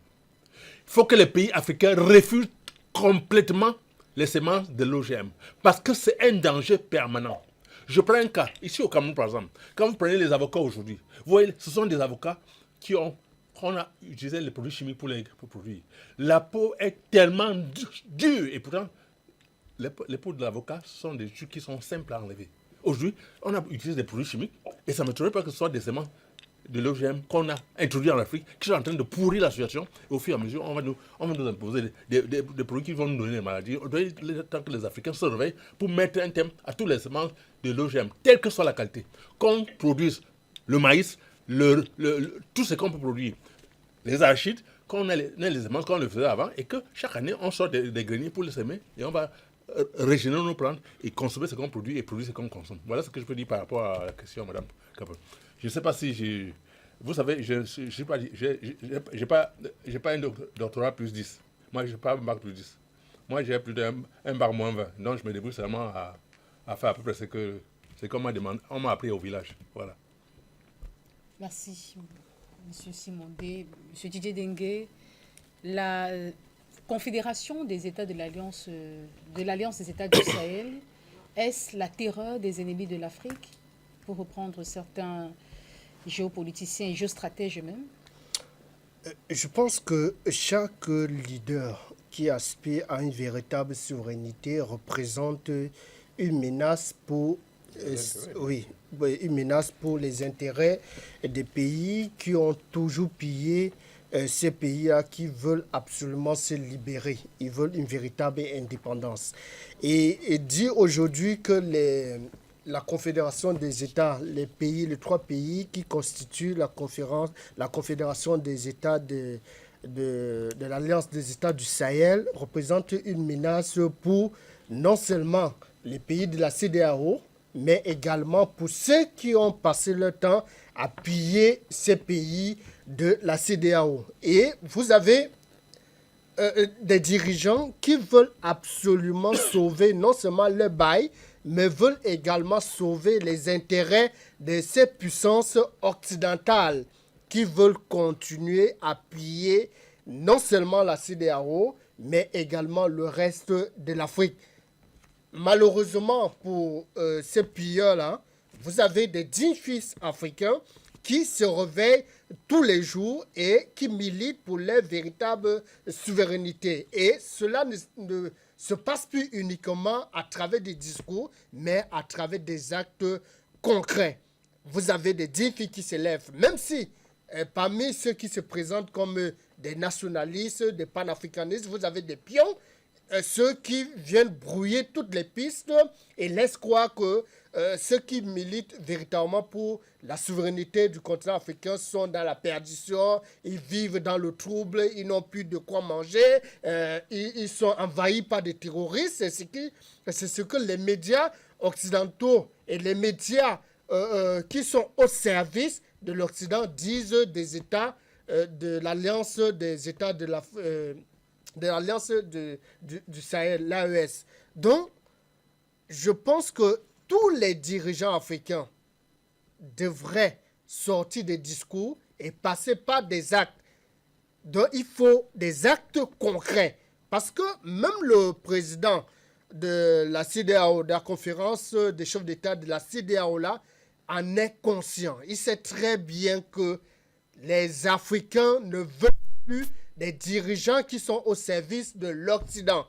Il faut que les pays africains refusent complètement les semences de l'OGM. Parce que c'est un danger permanent. Je prends un cas, ici au Cameroun par exemple. Quand vous prenez les avocats aujourd'hui, vous voyez, ce sont des avocats qu'on a utilisé les produits chimiques pour produire. La peau est tellement dure. Et pourtant, les peaux de l'avocat sont des trucs qui sont simples à enlever. Aujourd'hui, on a utilisé des produits chimiques et ça ne m'étonnerait pas que ce soit des semences de l'OGM qu'on a introduit en Afrique, qui sont en train de pourrir la situation. Et au fur et à mesure, on va nous imposer des produits qui vont nous donner des maladies. On doit tant que les Africains se réveillent pour mettre un terme à tous les semences de l'OGM, quelle que soit la qualité. Qu'on produise le maïs, tout ce qu'on peut produire. Les arachides, qu'on ait les semences qu'on le faisait avant, et que chaque année, on sort des greniers pour les semer, et on va régénérer nos plantes et consommer ce qu'on produit et produire ce qu'on consomme. Voilà ce que je peux dire par rapport à la question, Madame Capel. Je ne sais pas si vous savez, je n'ai pas un doctorat plus 10. Moi, je n'ai pas un bac plus 10. Moi, j'ai plus d'un bac moins 20. Donc, je me débrouille seulement à faire à peu près ce qu'on m'a demandé. On m'a appris au village. Voilà. Merci, M. Simondé. M. Didier Dengue, la Confédération des États de l'Alliance des États du Sahel, est-ce la terreur des ennemis de l'Afrique, pour reprendre certains géopoliticiens et géostratèges même? Je pense que chaque leader qui aspirent à une véritable souveraineté représentent une menace pour une menace pour les intérêts des pays qui ont toujours pillé ces pays-là, qui veulent absolument se libérer. Ils veulent une véritable indépendance. Et dit aujourd'hui que la Confédération des États, les 3 pays qui constituent la Confédération des États de l'Alliance des États du Sahel, représentent une menace pour non seulement les pays de la CEDEAO, mais également pour ceux qui ont passé leur temps à piller ces pays de la CEDEAO. Et vous avez des dirigeants qui veulent absolument sauver non seulement le bail, mais veulent également sauver les intérêts de ces puissances occidentales qui veulent continuer à piller non seulement la CEDEAO, mais également le reste de l'Afrique. Malheureusement pour ces pilleurs-là, vous avez des dignes fils africains qui se réveillent tous les jours et qui militent pour leur véritable souveraineté. Et cela ne se passe plus uniquement à travers des discours, mais à travers des actes concrets. Vous avez des dignes filles qui se lèvent, même si parmi ceux qui se présentent comme des nationalistes, des panafricanistes, vous avez des pions, ceux qui viennent brouiller toutes les pistes et laissent croire que ceux qui militent véritablement pour la souveraineté du continent africain sont dans la perdition, ils vivent dans le trouble, ils n'ont plus de quoi manger, ils sont envahis par des terroristes. C'est ce que les médias occidentaux et les médias qui sont au service de l'Occident disent des États de l'Alliance des États de l'Alliance du Sahel, l'AES. Donc, je pense que tous les dirigeants africains devraient sortir des discours et passer par des actes. Donc, il faut des actes concrets. Parce que même le président de la CEDEAO, de la conférence des chefs d'État de la CEDEAO, là, en est conscient. Il sait très bien que les Africains ne veulent plus des dirigeants qui sont au service de l'Occident.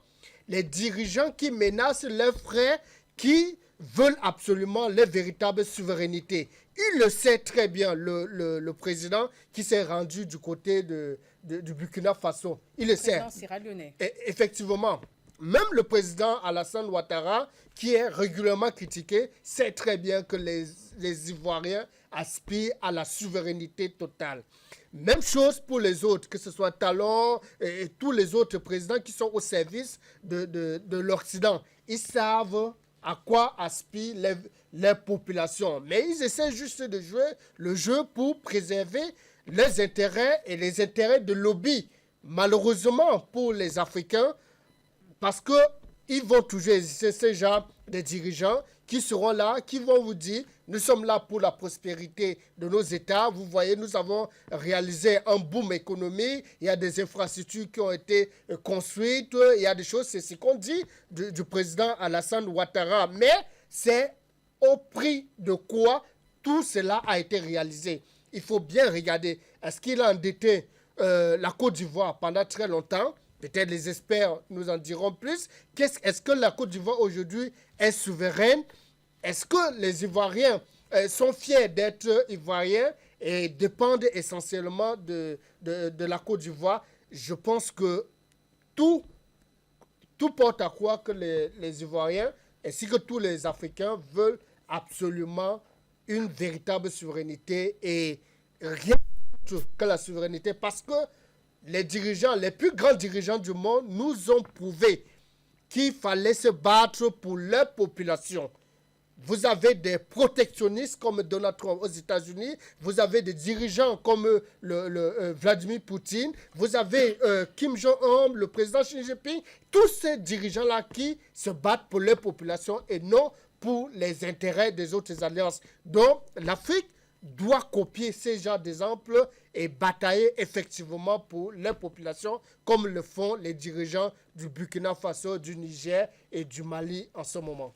Les dirigeants qui menacent leurs frères, qui veulent absolument leur véritable souveraineté. Il le sait très bien, le président qui s'est rendu du côté du Burkina Faso. Il le sait. Effectivement. Même le président Alassane Ouattara, qui est régulièrement critiqué, sait très bien que les Ivoiriens aspirent à la souveraineté totale. Même chose pour les autres, que ce soit Talon et tous les autres présidents qui sont au service de l'Occident. Ils savent à quoi aspirent les populations. Mais ils essaient juste de jouer le jeu pour préserver leurs intérêts et les intérêts de lobby. Malheureusement pour les Africains, parce qu'ils vont toujours exister ces gens de dirigeants qui seront là, qui vont vous dire, nous sommes là pour la prospérité de nos États. Vous voyez, nous avons réalisé un boom économique. Il y a des infrastructures qui ont été construites. Il y a des choses, c'est ce qu'on dit du président Alassane Ouattara. Mais c'est au prix de quoi tout cela a été réalisé. Il faut bien regarder. Est-ce qu'il a endetté la Côte d'Ivoire pendant très longtemps? Peut-être les experts nous en diront plus. Est-ce que la Côte d'Ivoire aujourd'hui est souveraine? Est-ce que les Ivoiriens sont fiers d'être Ivoiriens et dépendent essentiellement de la Côte d'Ivoire? Je pense que tout porte à croire que les Ivoiriens ainsi que tous les Africains veulent absolument une véritable souveraineté et rien d'autre que la souveraineté, parce que les dirigeants, les plus grands dirigeants du monde nous ont prouvé qu'il fallait se battre pour leur population. Vous avez des protectionnistes comme Donald Trump aux États-Unis, vous avez des dirigeants comme Vladimir Poutine, vous avez Kim Jong-un, le président Xi Jinping, tous ces dirigeants-là qui se battent pour leur population et non pour les intérêts des autres alliances. Donc, l'Afrique doit copier ces genres d'exemples et batailler effectivement pour leur population, comme le font les dirigeants du Burkina Faso, du Niger et du Mali en ce moment.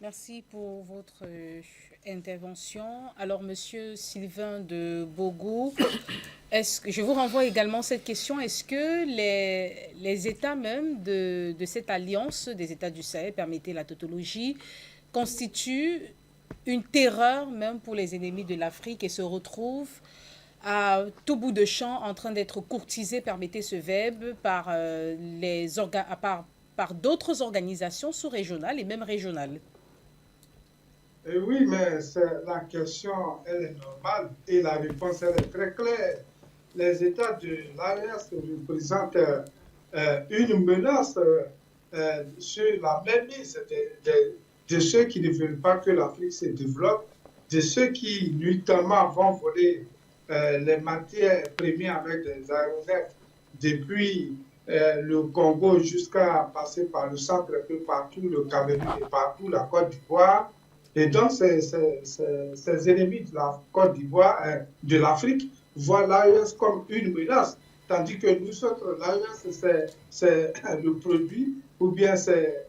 Merci pour votre intervention. Alors, Monsieur Sylvain de Bogou, je vous renvoie également cette question. Est-ce que les États même de cette alliance des États du Sahel, permettez la tautologie, constituent une terreur même pour les ennemis de l'Afrique et se retrouvent à tout bout de champ en train d'être courtisés, permettez ce verbe, par, par d'autres organisations sous-régionales et même régionales? Oui, mais la question, elle est normale et la réponse, elle est très claire. Les États de l'AES représentent une menace sur la mainmise de ceux qui ne veulent pas que l'Afrique se développe, de ceux qui, nuitamment, vont voler les matières premières avec des aéronefs depuis le Congo jusqu'à passer par le centre, un peu partout, le Cameroun et partout, la Côte d'Ivoire. Et donc, ces ennemis de la Côte d'Ivoire, de l'Afrique, voient l'AES comme une menace, tandis que nous autres, l'AES, c'est le produit ou bien c'est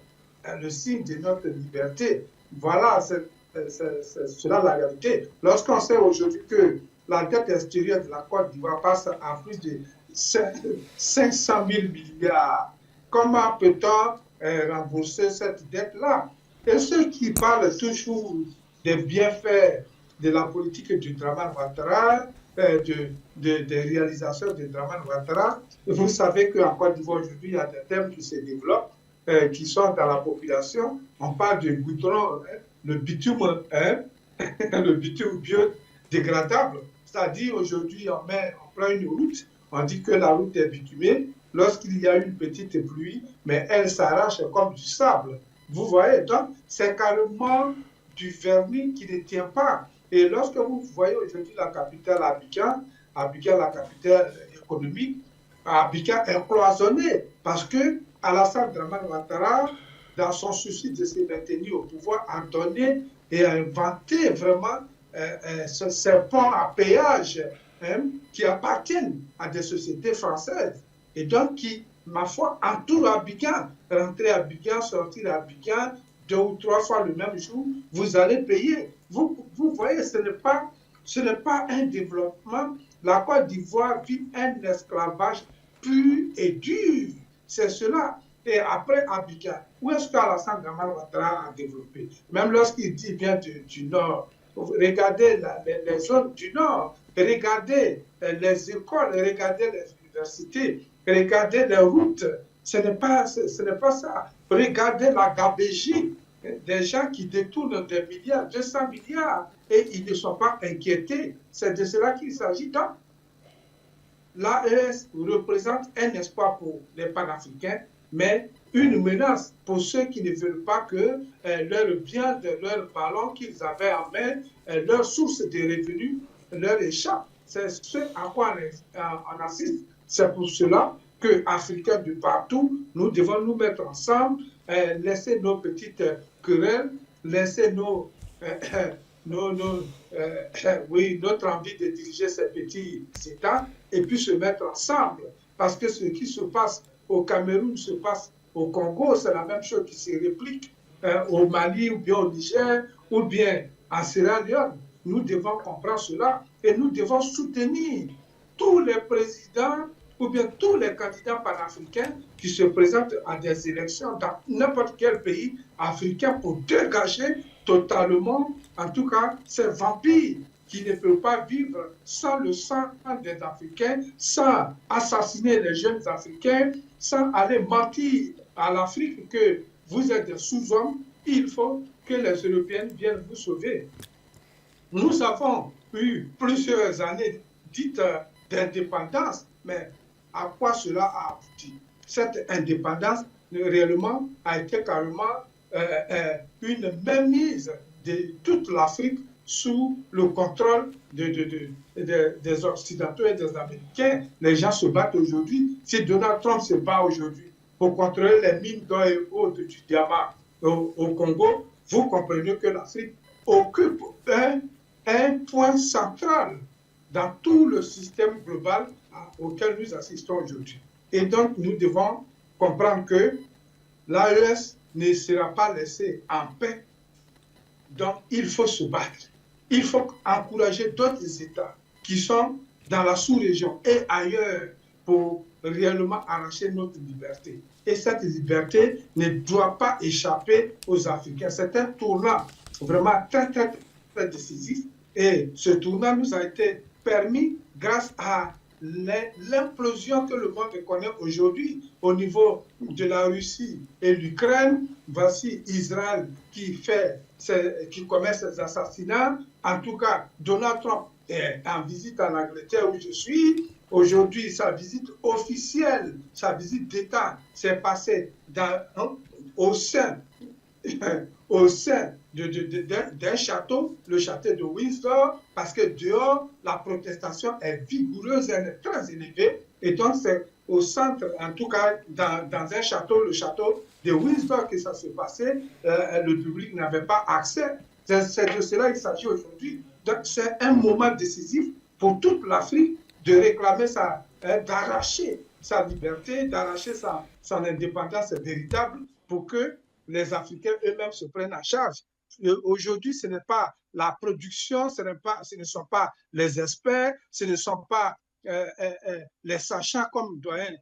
le signe de notre liberté. Voilà, c'est cela la réalité. Lorsqu'on sait aujourd'hui que la dette extérieure de la Côte d'Ivoire passe à plus de 500 000 milliards, comment peut-on rembourser cette dette-là? Et ceux qui parlent toujours des bienfaits de la politique du Dramane Ouattara, des réalisations de Dramane Ouattara, vous savez qu'en Côte d'Ivoire aujourd'hui, il y a des thèmes qui se développent, qui sont dans la population. On parle de goudron, le bitume, le bitume biodégradable. C'est-à-dire aujourd'hui, on prend une route, on dit que la route est bitumée. Lorsqu'il y a une petite pluie, mais elle s'arrache comme du sable. Vous voyez, donc c'est carrément du vernis qui ne tient pas. Et lorsque vous voyez aujourd'hui la capitale Abidjan, la capitale économique, Abidjan est cloisonnée parce que Alassane Dramane Ouattara, dans son souci de se maintenir au pouvoir, a donné et a inventé vraiment ces ponts à péage qui appartiennent à des sociétés françaises et donc qui, ma foi, entourent Abidjan. Rentrer à Abidjan, sortir à Abidjan, 2 ou 3 fois le même jour, vous allez payer. Vous voyez, ce n'est pas un développement. La Côte d'Ivoire vit un esclavage pur et dur. C'est cela. Et après Abidjan, où est-ce qu'Alassane Dramane Ouattara a développé? Même lorsqu'il dit bien du Nord, regardez les zones du Nord, regardez les écoles, regardez les universités, regardez les routes. Ce n'est pas ça. Regardez la gabégie des gens qui détournent des milliards, 200 milliards, et ils ne sont pas inquiétés. C'est de cela qu'il s'agit. Donc, l'AES représente un espoir pour les panafricains, mais une menace pour ceux qui ne veulent pas que leur bien de leur ballon qu'ils avaient en main, leur source de revenus, leur échappe. C'est ce à quoi on assiste. C'est pour cela que, Africains de partout, nous devons nous mettre ensemble, laisser nos petites querelles, laisser notre envie de diriger ces petits États et puis se mettre ensemble. Parce que ce qui se passe au Cameroun se passe au Congo, c'est la même chose qui se réplique au Mali ou bien au Niger ou bien en Sierra Leone. Nous devons comprendre cela et nous devons soutenir tous les présidents ou bien tous les candidats panafricains qui se présentent à des élections dans n'importe quel pays africain pour dégager totalement, en tout cas, ces vampires qui ne peuvent pas vivre sans le sang des Africains, sans assassiner les jeunes Africains, sans aller mentir à l'Afrique que vous êtes des sous-hommes. Il faut que les Européens viennent vous sauver. Nous avons eu plusieurs années dites d'indépendance, mais à quoi cela a abouti? Cette indépendance, réellement, a été carrément une mainmise de toute l'Afrique sous le contrôle des Occidentaux et des Américains. Les gens se battent aujourd'hui. Si Donald Trump se bat aujourd'hui pour contrôler les mines d'or et autres du diamant au Congo, vous comprenez que l'Afrique occupe un point central dans tout le système global auquel nous assistons aujourd'hui. Et donc, nous devons comprendre que l'AES ne sera pas laissée en paix Donc, il faut se battre. Il faut encourager d'autres États qui sont dans la sous-région et ailleurs pour réellement arracher notre liberté. Et cette liberté ne doit pas échapper aux Africains. C'est un tournant vraiment très, très, très décisif. Et ce tournant nous a été permis grâce à l'implosion que le monde connaît aujourd'hui au niveau de la Russie et l'Ukraine. Voici Israël qui commet ces assassinats. En tout cas, Donald Trump est en visite en Angleterre où je suis. Aujourd'hui, sa visite officielle, sa visite d'État s'est passée au sein d'un château, le château de Windsor, parce que dehors, la protestation est vigoureuse, elle est très élevée. Et donc, c'est au centre, en tout cas, dans un château, le château de Windsor, que ça s'est passé. Le public n'avait pas accès. C'est de cela qu'il s'agit aujourd'hui. Donc, c'est un moment décisif pour toute l'Afrique de réclamer d'arracher sa liberté, d'arracher son indépendance véritable pour que les Africains eux-mêmes se prennent en charge. Aujourd'hui, ce n'est pas la production, ce ne sont pas les experts, ce ne sont pas les sachants comme le doyen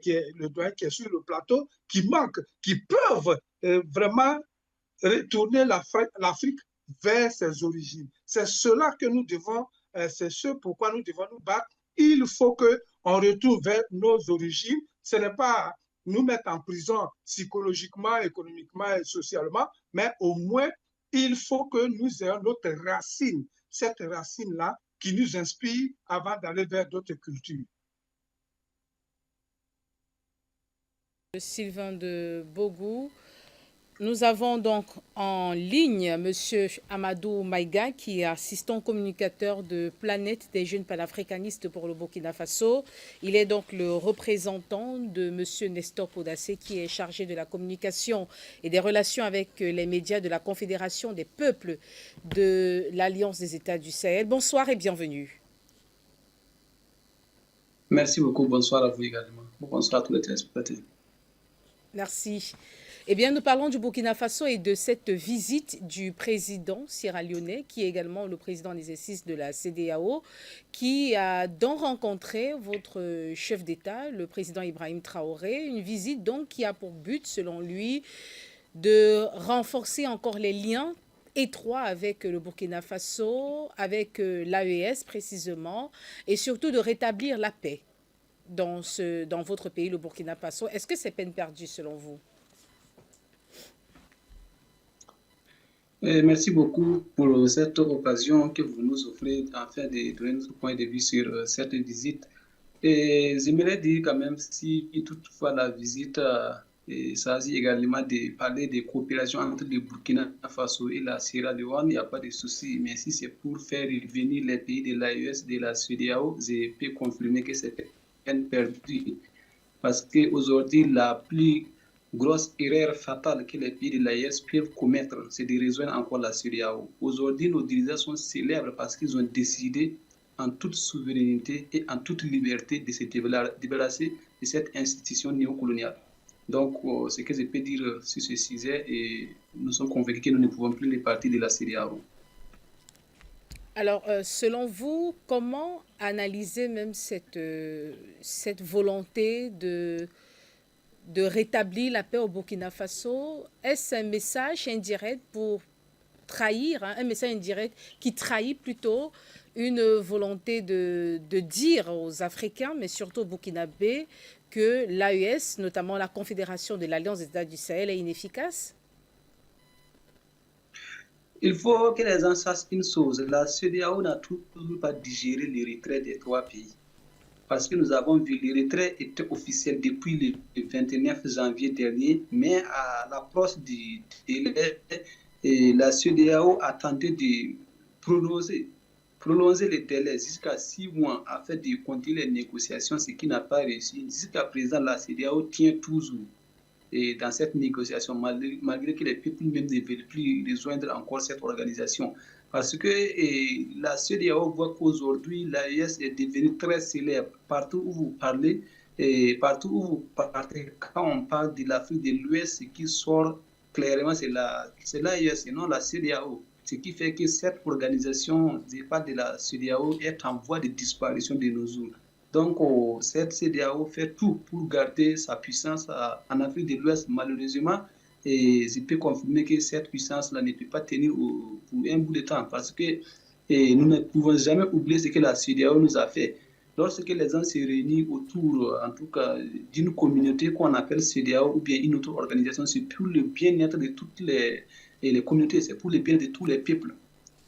qui est sur le plateau, qui manquent, qui peuvent vraiment retourner l'Afrique vers ses origines. C'est cela que nous devons, c'est ce pourquoi nous devons nous battre. Il faut qu'on retourne vers nos origines. Ce n'est pas nous mettre en prison psychologiquement, économiquement et socialement, mais au moins, il faut que nous ayons notre racine, cette racine-là qui nous inspire avant d'aller vers d'autres cultures. Sylvain de Bogou. Nous avons donc en ligne M. Amadou Maïga, qui est assistant communicateur de Planète des jeunes panafricanistes pour le Burkina Faso. Il est donc le représentant de M. Nestor Podassé, qui est chargé de la communication et des relations avec les médias de la Confédération des peuples de l'Alliance des États du Sahel. Bonsoir et bienvenue. Merci beaucoup. Bonsoir à vous également. Bonsoir à tous les téléspectateurs. Merci. Eh bien, nous parlons du Burkina Faso et de cette visite du président sierra-léonais, qui est également le président en exercice de la CEDEAO, qui a donc rencontré votre chef d'État, le président Ibrahim Traoré. Une visite donc qui a pour but, selon lui, de renforcer encore les liens étroits avec le Burkina Faso, avec l'AES précisément, et surtout de rétablir la paix dans votre pays, le Burkina Faso. Est-ce que c'est peine perdue selon vous? Merci beaucoup pour cette occasion que vous nous offrez afin de donner notre point de vue sur cette visite. Et j'aimerais dire quand même, si toutefois la visite s'agit également de parler de coopération entre le Burkina Faso et la Sierra Leone, il n'y a pas de souci. Mais si c'est pour faire revenir les pays de l'AES, de la CEDEAO, je peux confirmer que c'est peine perdue. Parce qu'aujourd'hui, la plus grosse erreur fatale que les pays de l'AES peuvent commettre, c'est de rejoindre encore la CEDEAO. Aujourd'hui, nos dirigeants sont célèbres parce qu'ils ont décidé en toute souveraineté et en toute liberté de se débarrasser de cette institution néocoloniale. Donc, ce que je peux dire sur ce sujet, et nous sommes convaincus que nous ne pouvons plus les partir de la CEDEAO. Alors, selon vous, comment analyser même cette volonté de rétablir la paix au Burkina Faso? Est-ce un message indirect pour trahir, un message indirect qui trahit plutôt une volonté de dire aux Africains, mais surtout aux Burkinabés, que l'AES, notamment la Confédération de l'Alliance des États du Sahel, est inefficace? Il faut que les gens sachent une chose, la CEDEAO n'a toujours pas digéré le retrait des trois pays. Parce que nous avons vu le retrait était officiel depuis le 29 janvier dernier, mais à l'approche du délai, la CEDEAO a tenté de prolonger le délai jusqu'à 6 mois afin de continuer les négociations, ce qui n'a pas réussi. Jusqu'à présent, la CEDEAO tient toujours dans cette négociation, malgré que les peuples même ne veulent plus rejoindre encore cette organisation. Parce que la CEDEAO voit qu'aujourd'hui, l'AES est devenue très célèbre. Partout où vous parlez, partout où vous partez, quand on parle de l'Afrique de l'Ouest, ce qui sort clairement, c'est l'AES et non la CEDEAO. Ce qui fait que cette organisation de la CEDEAO est en voie de disparition de nos jours. Donc, cette CEDEAO fait tout pour garder sa puissance en Afrique de l'Ouest, malheureusement. Et je peux confirmer que cette puissance-là ne peut pas tenir pour un bout de temps parce que nous ne pouvons jamais oublier ce que la CEDEAO nous a fait. Lorsque les gens se réunissent autour, en tout cas, d'une communauté qu'on appelle CEDEAO ou bien une autre organisation, c'est pour le bien-être de toutes les communautés, c'est pour le bien de tous les peuples.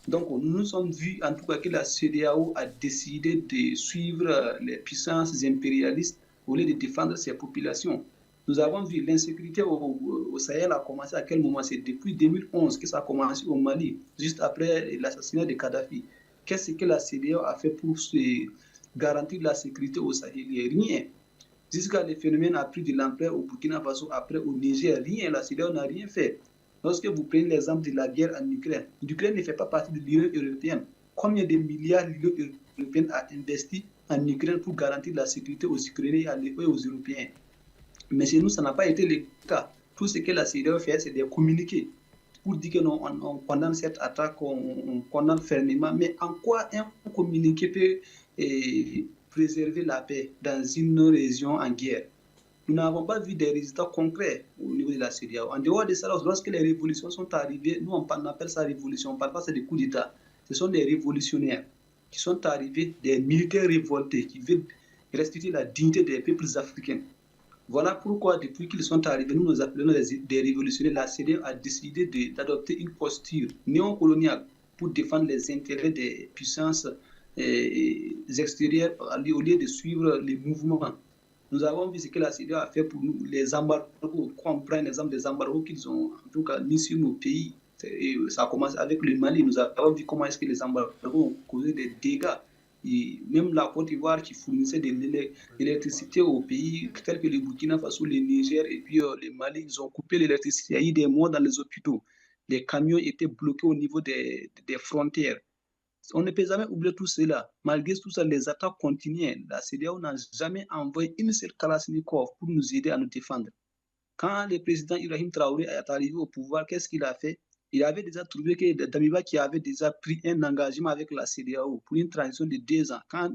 Donc, nous nous sommes vus, en tout cas, que la CEDEAO a décidé de suivre les puissances impérialistes au lieu de défendre ses populations. Nous avons vu l'insécurité au Sahel a commencé à quel moment? C'est depuis 2011 que ça a commencé au Mali, juste après l'assassinat de Kadhafi. Qu'est-ce que la CEDEAO a fait pour garantir la sécurité au Sahel? Rien. Jusqu'à le phénomène a pris de l'ampleur au Burkina Faso, après au Niger, rien. La CEDEAO n'a rien fait. Lorsque vous prenez l'exemple de la guerre en Ukraine, l'Ukraine ne fait pas partie de l'Union européenne. Combien de milliards l'Union européenne a investi en Ukraine pour garantir la sécurité aux Ukrainiens et aux Européens? Mais chez nous, ça n'a pas été le cas. Tout ce que la CEDEAO fait, c'est de communiquer pour dire que non, on condamne cette attaque, on condamne fermement. Mais en quoi un communiqué peut préserver la paix dans une région en guerre? Nous n'avons pas vu des résultats concrets au niveau de la CEDEAO. En dehors de ça, lorsque les révolutions sont arrivées, nous on appelle ça révolution, on ne parle pas de coups d'État. Ce sont des révolutionnaires qui sont arrivés, des militaires révoltés qui veulent restituer la dignité des peuples africains. Voilà pourquoi, depuis qu'ils sont arrivés, nous appelons des révolutionnaires. La CEDEAO a décidé d'adopter une posture néocoloniale pour défendre les intérêts des puissances extérieures au lieu de suivre les mouvements. Nous avons vu ce que la CEDEAO a fait pour nous, les embargos. Quand on prend l'exemple des embargos qu'ils ont en tout cas mis sur nos pays, et ça commence avec le Mali. Nous avons vu comment est-ce que les embargos ont causé des dégâts. Et même la Côte d'Ivoire qui fournissait de l'électricité aux pays tels que le Burkina Faso, le Niger et puis le Mali, ils ont coupé l'électricité. Il y a eu des morts dans les hôpitaux. Les camions étaient bloqués au niveau des frontières. On ne peut jamais oublier tout cela. Malgré tout ça, les attaques continuaient. La CEDEAO n'a jamais envoyé une seule Kalachnikov pour nous aider à nous défendre. Quand le président Ibrahim Traoré est arrivé au pouvoir, qu'est-ce qu'il a fait? Il avait déjà trouvé que Damiba qui avait déjà pris un engagement avec la CEDEAO pour une transition de 2 ans. Quand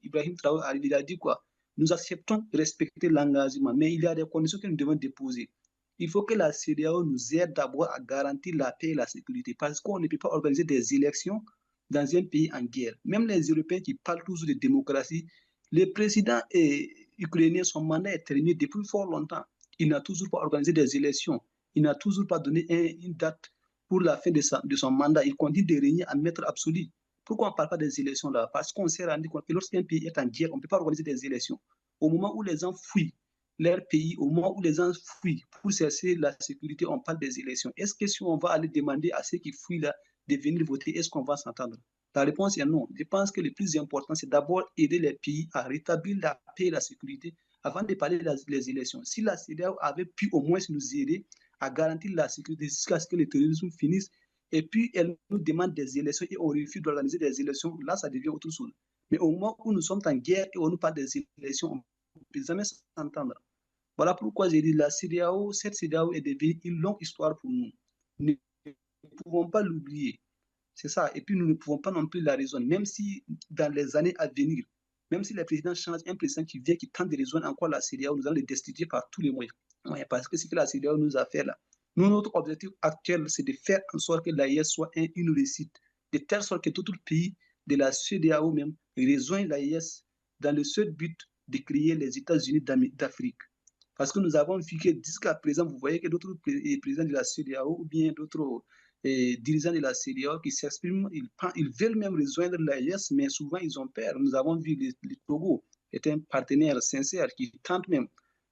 Ibrahim Traoré arrive, il a dit quoi? Nous acceptons de respecter l'engagement, mais il y a des conditions que nous devons déposer. Il faut que la CEDEAO nous aide d'abord à garantir la paix et la sécurité, parce qu'on ne peut pas organiser des élections dans un pays en guerre. Même les Européens qui parlent toujours de démocratie, le président ukrainien, son mandat est terminé depuis fort longtemps. Il n'a toujours pas organisé des élections. Il n'a toujours pas donné une date pour la fin de son mandat. Il continue de régner en maître absolu. Pourquoi on ne parle pas des élections là? Parce qu'on s'est rendu compte que lorsqu'un pays est en guerre, on ne peut pas organiser des élections. Au moment où les gens fuient leur pays, au moment où les gens fuient pour chercher la sécurité, on parle des élections. Est-ce que si on va aller demander à ceux qui fuient là de venir voter, est-ce qu'on va s'entendre? La réponse est non. Je pense que le plus important, c'est d'abord aider les pays à rétablir la paix et la sécurité avant de parler des élections. Si la CEDEAO avait pu au moins nous aider à garantir la sécurité jusqu'à ce que le terrorisme finisse, et puis elle nous demande des élections et on refuse d'organiser des élections, là ça devient autre chose. Mais au moment où nous sommes en guerre et on nous parle des élections, on ne peut jamais s'entendre. Voilà pourquoi j'ai dit la CEDEAO, cette CEDEAO est devenue une longue histoire pour nous. Nous ne pouvons pas l'oublier. C'est ça. Et puis nous ne pouvons pas non plus la raisonner, même si dans les années à venir, même si le président change, un président qui vient, qui tente de raisonner encore la CEDEAO, nous allons le destituer par tous les moyens. Ouais, parce que c'est ce que la CEDEAO nous a fait là. Nous, notre objectif actuel, c'est de faire en sorte que l'AES soit une réussite, de telle sorte que tout le pays de la CEDEAO même rejoigne l'AES dans le seul but de créer les États-Unis d'Afrique. Parce que nous avons vu que jusqu'à présent, vous voyez que d'autres présidents de la CEDEAO ou bien d'autres dirigeants de la CEDEAO qui s'expriment, ils veulent même rejoindre l'AES, mais souvent ils ont peur. Nous avons vu le Togo est un partenaire sincère qui tente même.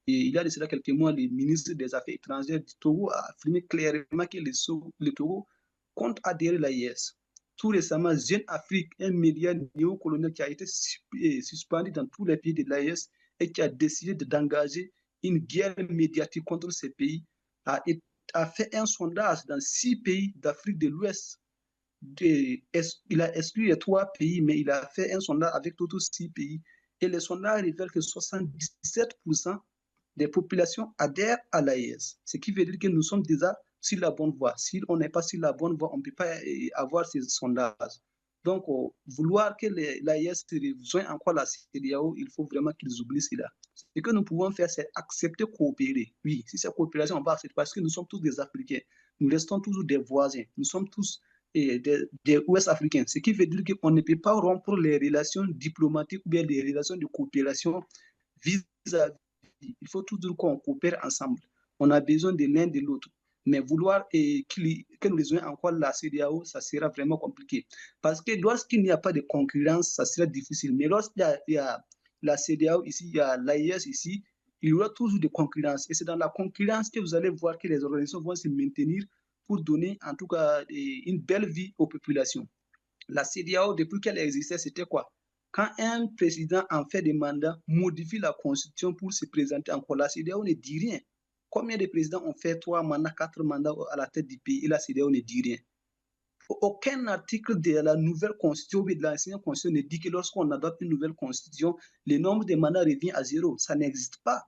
Et il y a de cela quelques mois, le ministre des Affaires étrangères du Togo a affirmé clairement que le Togo compte adhérer à l'AES. Tout récemment, Jeune Afrique, un média néocolonial qui a été suspendu dans tous les pays de l'AES et qui a décidé d'engager une guerre médiatique contre ces pays, a fait un sondage dans 6 pays d'Afrique de l'Ouest. Il a exclu les 3 pays, mais il a fait un sondage avec tous 6 pays. Et le sondage révèle que 77% des populations adhèrent à l'AES. Ce qui veut dire que nous sommes déjà sur la bonne voie. Si on n'est pas sur la bonne voie, on ne peut pas avoir ces sondages. Donc, vouloir que l'AIS rejoigne encore la CEDEAO, il faut vraiment qu'ils oublient cela. Ce que nous pouvons faire, c'est accepter coopérer. Oui, si c'est coopération, on va accepter parce que nous sommes tous des Africains. Nous restons toujours des voisins. Nous sommes tous des Ouest-Africains. Ce qui veut dire qu'on ne peut pas rompre les relations diplomatiques ou bien les relations de coopération vis-à-vis. Il faut toujours qu'on coopère ensemble. On a besoin de l'un de l'autre. Mais vouloir que nous rejoignions encore la CEDEAO, ça sera vraiment compliqué. Parce que lorsqu'il n'y a pas de concurrence, ça sera difficile. Mais lorsqu'il y a la CEDEAO ici, il y a l'AIS ici, il y aura toujours de concurrence. Et c'est dans la concurrence que vous allez voir que les organisations vont se maintenir pour donner en tout cas une belle vie aux populations. La CEDEAO, depuis qu'elle existait, c'était quoi? Quand un président en fait des mandats modifie la constitution pour se présenter encore, la CEDEAO ne dit rien. Combien de présidents ont fait 3 mandats, 4 mandats à la tête du pays et la CEDEAO ne dit rien? Aucun article de la nouvelle constitution ou de l'ancienne constitution ne dit que lorsqu'on adopte une nouvelle constitution, le nombre de mandats revient à 0. Ça n'existe pas.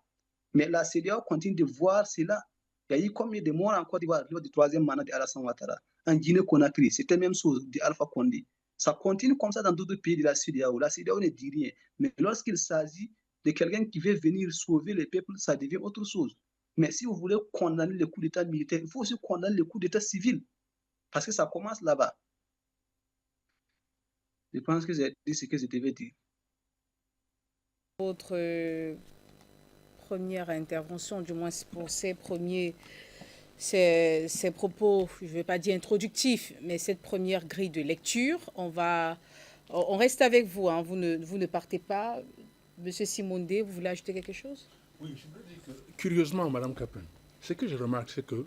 Mais la CEDEAO continue de voir cela. Il y a eu combien de morts en Côte d'Ivoire lors du 3e mandat d'Alassane Ouattara? En Guinée-Conakry, c'était la même chose d'Alpha Condé. Ça continue comme ça dans d'autres pays de la CEDEAO. La CEDEAO ne dit rien. Mais lorsqu'il s'agit de quelqu'un qui veut venir sauver le peuple, ça devient autre chose. Mais si vous voulez condamner le coup d'État militaire, il faut aussi condamner le coup d'État civil. Parce que ça commence là-bas. Je pense que j'ai dit ce que je devais dire. Votre première intervention, du moins pour ces propos, je ne vais pas dire introductifs, mais cette première grille de lecture, on reste avec vous, hein, vous ne partez pas. Monsieur Simondé, vous voulez ajouter quelque chose? Oui, je veux dire que, curieusement, Madame Capin, ce que je remarque, c'est que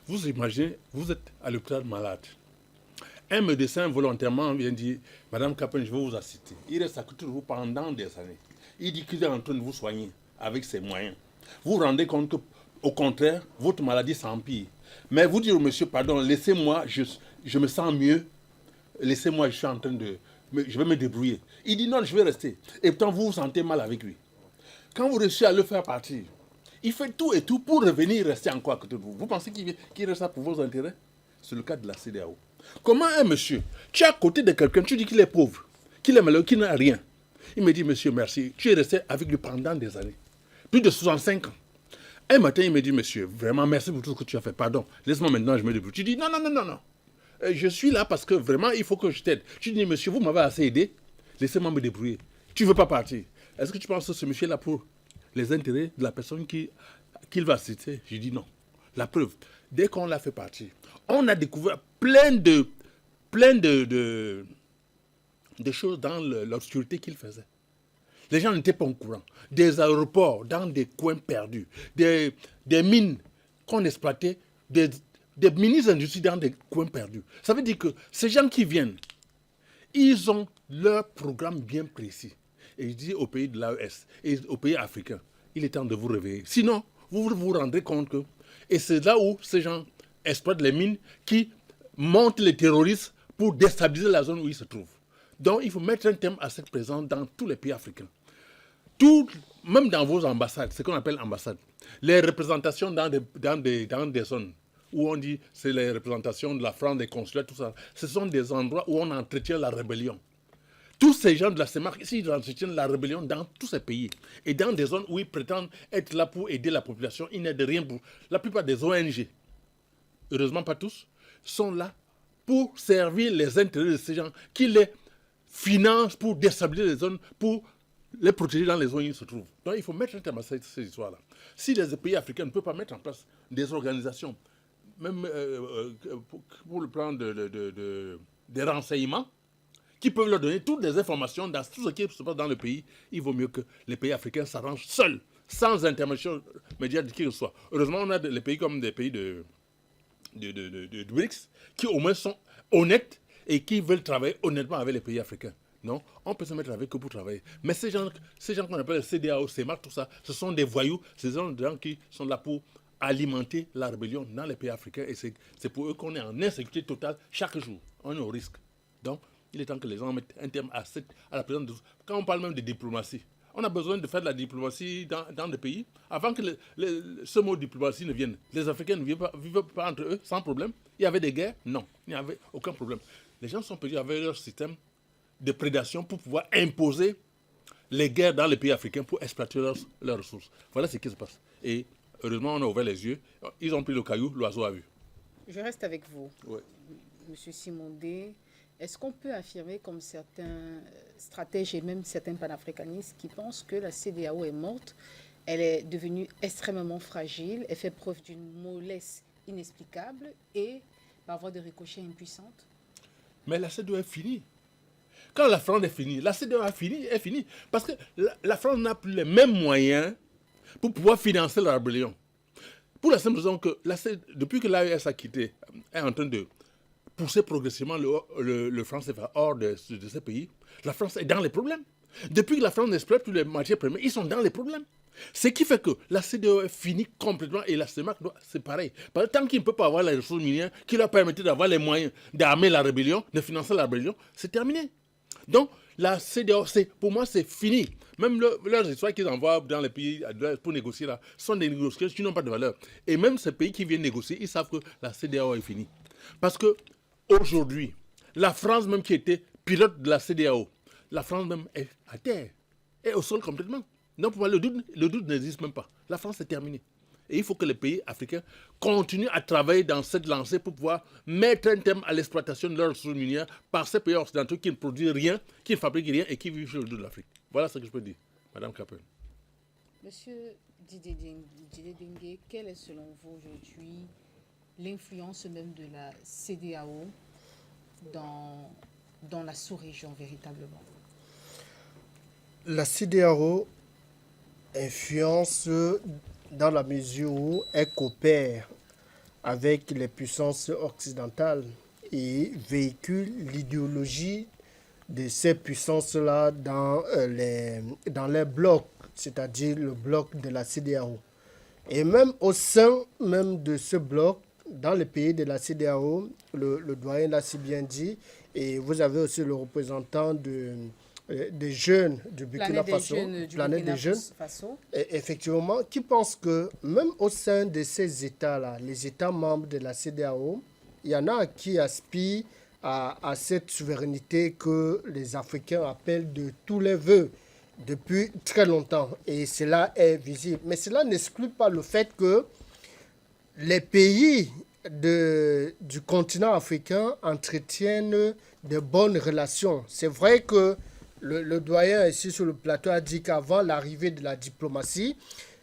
vous imaginez, vous êtes à l'hôpital malade. Un médecin volontairement vient dire, Madame Capin, je vais vous assister. Il reste à côté de vous pendant des années. Il dit qu'il est en train de vous soigner avec ses moyens. Vous vous rendez compte qu'au contraire, votre maladie s'empire. Mais vous dites au monsieur, pardon, laissez-moi, je me sens mieux. Laissez-moi, je suis en train de... Je vais me débrouiller. Il dit non, je vais rester. Et pourtant, vous vous sentez mal avec lui. Quand vous réussissez à le faire partir, il fait tout et tout pour revenir rester encore à côté de vous. Vous pensez qu'il reste là pour vos intérêts? C'est le cas de la CEDEAO. Comment un monsieur, tu es à côté de quelqu'un, tu dis qu'il est pauvre, qu'il est malheureux, qu'il n'a rien. Il me dit, monsieur, merci, tu es resté avec lui pendant des années. Plus de 65 ans. Un matin, il me dit, monsieur, vraiment, merci pour tout ce que tu as fait. Pardon, laisse-moi maintenant, je me débrouille. Tu dis, non. Je suis là parce que vraiment, il faut que je t'aide. Tu dis, monsieur, vous m'avez assez aidé. Laissez-moi me débrouiller. Tu ne veux pas partir. Est-ce que tu penses que ce monsieur est là pour les intérêts de la personne qu'il va citer? Je dis non. La preuve, dès qu'on l'a fait partir, on a découvert plein de choses dans l'obscurité qu'il faisait. Les gens n'étaient pas au courant. Des aéroports dans des coins perdus, des mines qu'on exploitait, des mini industries dans des coins perdus. Ça veut dire que ces gens qui viennent, ils ont leur programme bien précis. Et je dis aux pays de l'AES et aux pays africains, il est temps de vous réveiller. Sinon, vous vous rendrez compte que... Et c'est là où ces gens exploitent les mines qui montent les terroristes pour déstabiliser la zone où ils se trouvent. Donc, il faut mettre un thème à cette présence dans tous les pays africains. Même dans vos ambassades, ce qu'on appelle ambassades, les représentations dans des zones où on dit c'est les représentations de la France, des consulats, tout ça, ce sont des endroits où on entretient la rébellion. Tous ces gens de la CEMAC, ici, ils entretiennent la rébellion dans tous ces pays. Et dans des zones où ils prétendent être là pour aider la population, ils n'aident rien pour... La plupart des ONG, heureusement pas tous, sont là pour servir les intérêts de ces gens qui les financent pour déstabiliser les zones, pour les protéger dans les zones où ils se trouvent. Donc il faut mettre un terme à ces histoires-là. Si les pays africains ne peuvent pas mettre en place des organisations, même pour le plan des renseignements, qui peuvent leur donner toutes les informations dans tout ce qui se passe dans le pays, il vaut mieux que les pays africains s'arrangent seuls, sans intermédiaire de qui que ce soit. Heureusement, on a les pays comme des pays de BRICS qui au moins sont honnêtes et qui veulent travailler honnêtement avec les pays africains. Non, on peut se mettre avec eux pour travailler. Mais ces gens qu'on appelle CEDEAO, CEMAC, tout ça, ce sont des voyous, ce sont des gens qui sont là pour alimenter la rébellion dans les pays africains. Et c'est pour eux qu'on est en insécurité totale chaque jour. On est au risque. Donc, il est temps que les gens mettent un terme à la présence de... Quand on parle même de diplomatie, On a besoin de faire de la diplomatie dans le pays. Avant que ce mot diplomatie ne vienne, les Africains ne vivaient pas entre eux sans problème. Il y avait des guerres? Non, il n'y avait aucun problème. Les gens sont petits avec leur système de prédation pour pouvoir imposer les guerres dans les pays africains pour exploiter leurs ressources. Voilà ce qui se passe. Et heureusement, on a ouvert les yeux. Ils ont pris le caillou, l'oiseau a vu. Je reste avec vous. Ouais. Monsieur Simondé, est-ce qu'on peut affirmer, comme certains stratèges et même certains panafricanistes qui pensent que la CEDEAO est morte, elle est devenue extrêmement fragile, elle fait preuve d'une mollesse inexplicable et, par voie de ricochet, impuissante? Mais la CEDEAO est finie. Quand la France est finie, la CEDEAO est finie. Parce que la France n'a plus les mêmes moyens pour pouvoir financer la rébellion. Pour la simple raison que depuis que l'AES a quitté, est en train de pousser progressivement le franc CFA hors de ces pays, la France est dans les problèmes. Depuis que la France n'exploite plus les matières premières, ils sont dans les problèmes. Ce qui fait que la CEDEAO est finie complètement et la CEMAC, c'est pareil. Parce que tant qu'il ne peut pas avoir les ressources minières qui leur permettent d'avoir les moyens d'armer la rébellion, de financer la rébellion, c'est terminé. Donc, la CEDEAO, pour moi, c'est fini. Même leurs histoires qu'ils envoient dans les pays pour négocier, là, sont des négociations qui n'ont pas de valeur. Et même ces pays qui viennent négocier, ils savent que la CEDEAO est finie. Parce que aujourd'hui, la France même qui était pilote de la CEDEAO, la France même est à terre, est au sol complètement. Donc pour moi, le doute n'existe même pas. La France est terminée. Et il faut que les pays africains continuent à travailler dans cette lancée pour pouvoir mettre un terme à l'exploitation de leurs ressources minières par ces pays occidentaux qui ne produisent rien, qui ne fabriquent rien et qui vivent sur le dos de l'Afrique. Voilà ce que je peux dire, Madame Capel. Monsieur Didier Dengue, quelle est selon vous aujourd'hui l'influence même de la CEDEAO dans la sous-région véritablement? La CEDEAO influence dans la mesure où elle coopère avec les puissances occidentales et véhicule l'idéologie de ces puissances-là dans les blocs, c'est-à-dire le bloc de la CEDEAO. Et même au sein même de ce bloc, dans les pays de la CEDEAO, le doyen l'a si bien dit, et vous avez aussi le représentant des jeunes du Burkina Faso, Planète des jeunes, effectivement, qui pensent que même au sein de ces États-là, les États membres de la CEDEAO, il y en a qui aspirent à cette souveraineté que les Africains appellent de tous les vœux depuis très longtemps. Et cela est visible. Mais cela n'exclut pas le fait que les pays du continent africain entretiennent de bonnes relations. C'est vrai que le doyen ici sur le plateau a dit qu'avant l'arrivée de la diplomatie,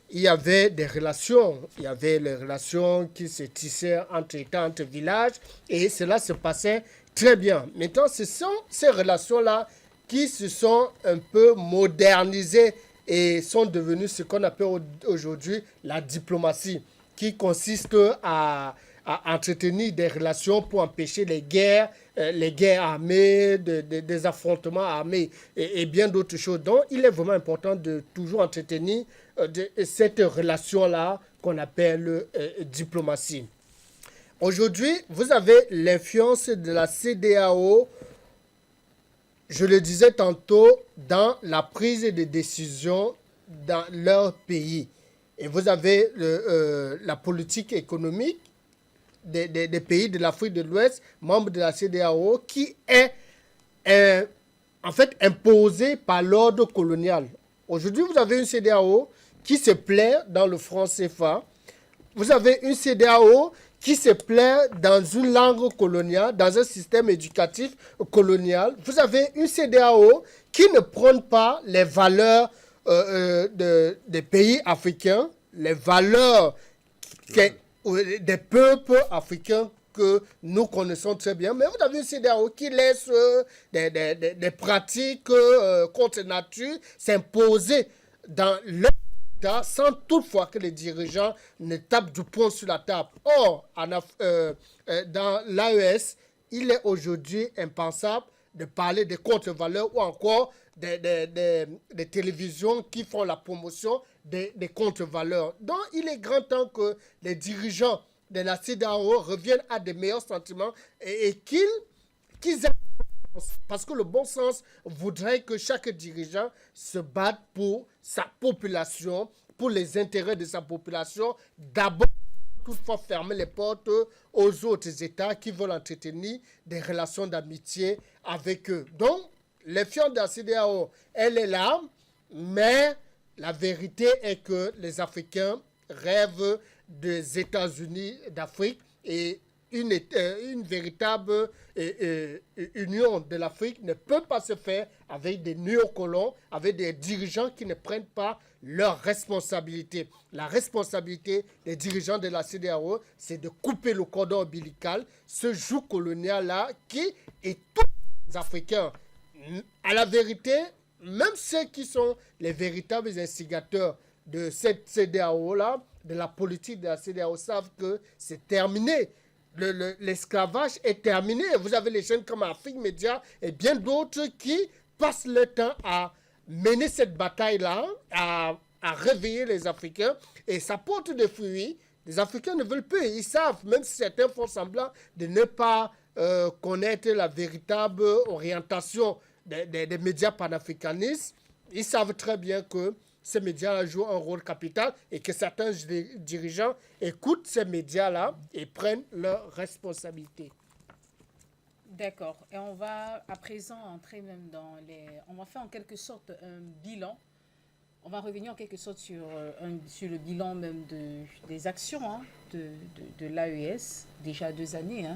il y avait des relations. Il y avait les relations qui se tissaient entre États, entre villages, et cela se passait très bien. Maintenant, ce sont ces relations-là qui se sont un peu modernisées et sont devenues ce qu'on appelle aujourd'hui la diplomatie, qui consiste à entretenir des relations pour empêcher les guerres armées, des affrontements armés et bien d'autres choses. Donc, il est vraiment important de toujours entretenir cette relation-là qu'on appelle diplomatie. Aujourd'hui, vous avez l'influence de la CEDEAO, je le disais tantôt, dans la prise de décision dans leur pays. Et vous avez la politique économique des pays de l'Afrique de l'Ouest, membres de la CEDEAO, qui est en fait imposée par l'ordre colonial. Aujourd'hui, vous avez une CEDEAO qui se plaît dans le franc CFA. Vous avez une CEDEAO qui se plaît dans une langue coloniale, dans un système éducatif colonial. Vous avez une CEDEAO qui ne prône pas les valeurs des pays africains, les valeurs des peuples africains que nous connaissons très bien. Mais vous avez une CEDEAO qui laisse des pratiques contre nature s'imposer dans leur État sans toutefois que les dirigeants ne tapent du poing sur la table. Or, dans l'AES, il est aujourd'hui impensable de parler des contre-valeurs ou encore des télévisions qui font la promotion des contre-valeurs. Donc, il est grand temps que les dirigeants de la CEDEAO reviennent à des meilleurs sentiments et qu'ils aient Parce que le bon sens voudrait que chaque dirigeant se batte pour sa population, pour les intérêts de sa population. D'abord, toutefois, fermer les portes aux autres États qui veulent entretenir des relations d'amitié avec eux. Donc, l'influence de la CEDEAO, elle est là, mais la vérité est que les Africains rêvent des États-Unis d'Afrique et une véritable union de l'Afrique ne peut pas se faire avec des néocolons, avec des dirigeants qui ne prennent pas leurs responsabilités. La responsabilité des dirigeants de la CEDEAO, c'est de couper le cordon ombilical, ce joug colonial-là qui est tous les Africains. À la vérité, même ceux qui sont les véritables instigateurs de cette CEDEAO-là, de la politique de la CEDEAO, savent que c'est terminé. L'esclavage est terminé. Vous avez les chaînes comme Afrique Média et bien d'autres qui passent le temps à mener cette bataille-là, à réveiller les Africains. Et ça porte des fruits. Les Africains ne veulent plus. Ils savent, même si certains font semblant de ne pas connaître la véritable orientation des médias panafricanistes, ils savent très bien que ces médias-là jouent un rôle capital et que certains dirigeants écoutent ces médias-là et prennent leurs responsabilités. D'accord. Et on va à présent entrer même dans les... On va faire en quelque sorte un bilan. On va revenir en quelque sorte sur le bilan même des actions de l'AES, déjà 2 années,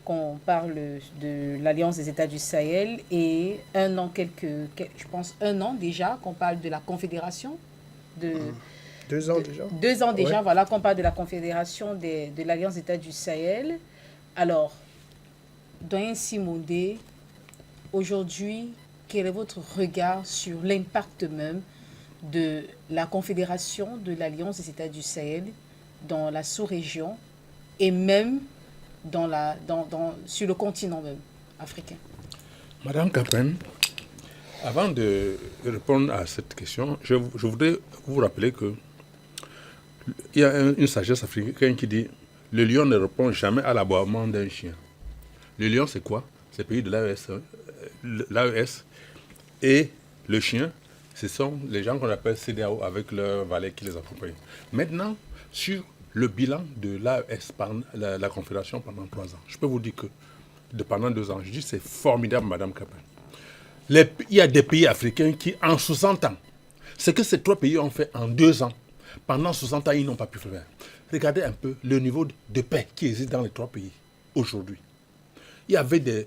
qu'on parle de l'Alliance des États du Sahel et je pense 1 an déjà qu'on parle de la Confédération. 2 ans déjà. 2 ans déjà, ouais. Voilà, qu'on parle de la Confédération de l'Alliance des États du Sahel. Alors, Doyen Simondé, aujourd'hui, quel est votre regard sur l'impact même de la Confédération de l'Alliance des États du Sahel dans la sous-région et même sur le continent même africain? Madame Capen, avant de répondre à cette question, je voudrais vous rappeler qu'il y a une sagesse africaine qui dit « Le lion ne répond jamais à l'aboiement d'un chien ». Le lion, c'est quoi? C'est le pays de l'AES. Et le chien, ce sont les gens qu'on appelle CEDEAO avec leurs valets qui les accompagnent. Maintenant, sur le bilan de l'AES, la Confédération pendant 3 ans, je peux vous dire que pendant 2 ans, je dis c'est formidable, Madame Capin. Il y a des pays africains qui, en 60 ans, ce que ces 3 pays ont fait en 2 ans, pendant 60 ans, ils n'ont pas pu faire. Regardez un peu le niveau de paix qui existe dans les 3 pays aujourd'hui. Il y avait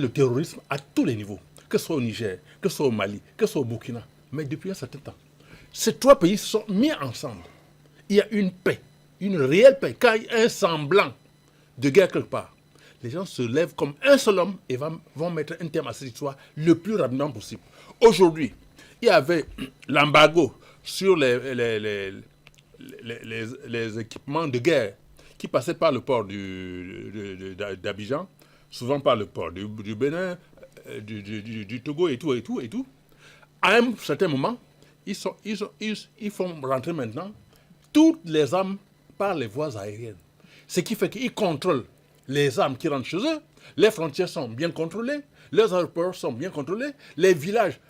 le terrorisme à tous les niveaux, que ce soit au Niger, que ce soit au Mali, que ce soit au Burkina. Mais depuis un certain temps, ces 3 pays sont mis ensemble. Il y a une paix, une réelle paix. Quand il y a un semblant de guerre quelque part, les gens se lèvent comme un seul homme et vont mettre un terme à cette histoire le plus rapidement possible. Aujourd'hui, il y avait l'embargo sur les équipements de guerre qui passaient par le port d'Abidjan, souvent par le port du Bénin, du Togo et tout. À un certain moment, ils font rentrer maintenant toutes les armes par les voies aériennes. Ce qui fait qu'ils contrôlent les armes qui rentrent chez eux, les frontières sont bien contrôlées, les aéroports sont bien contrôlés, les villages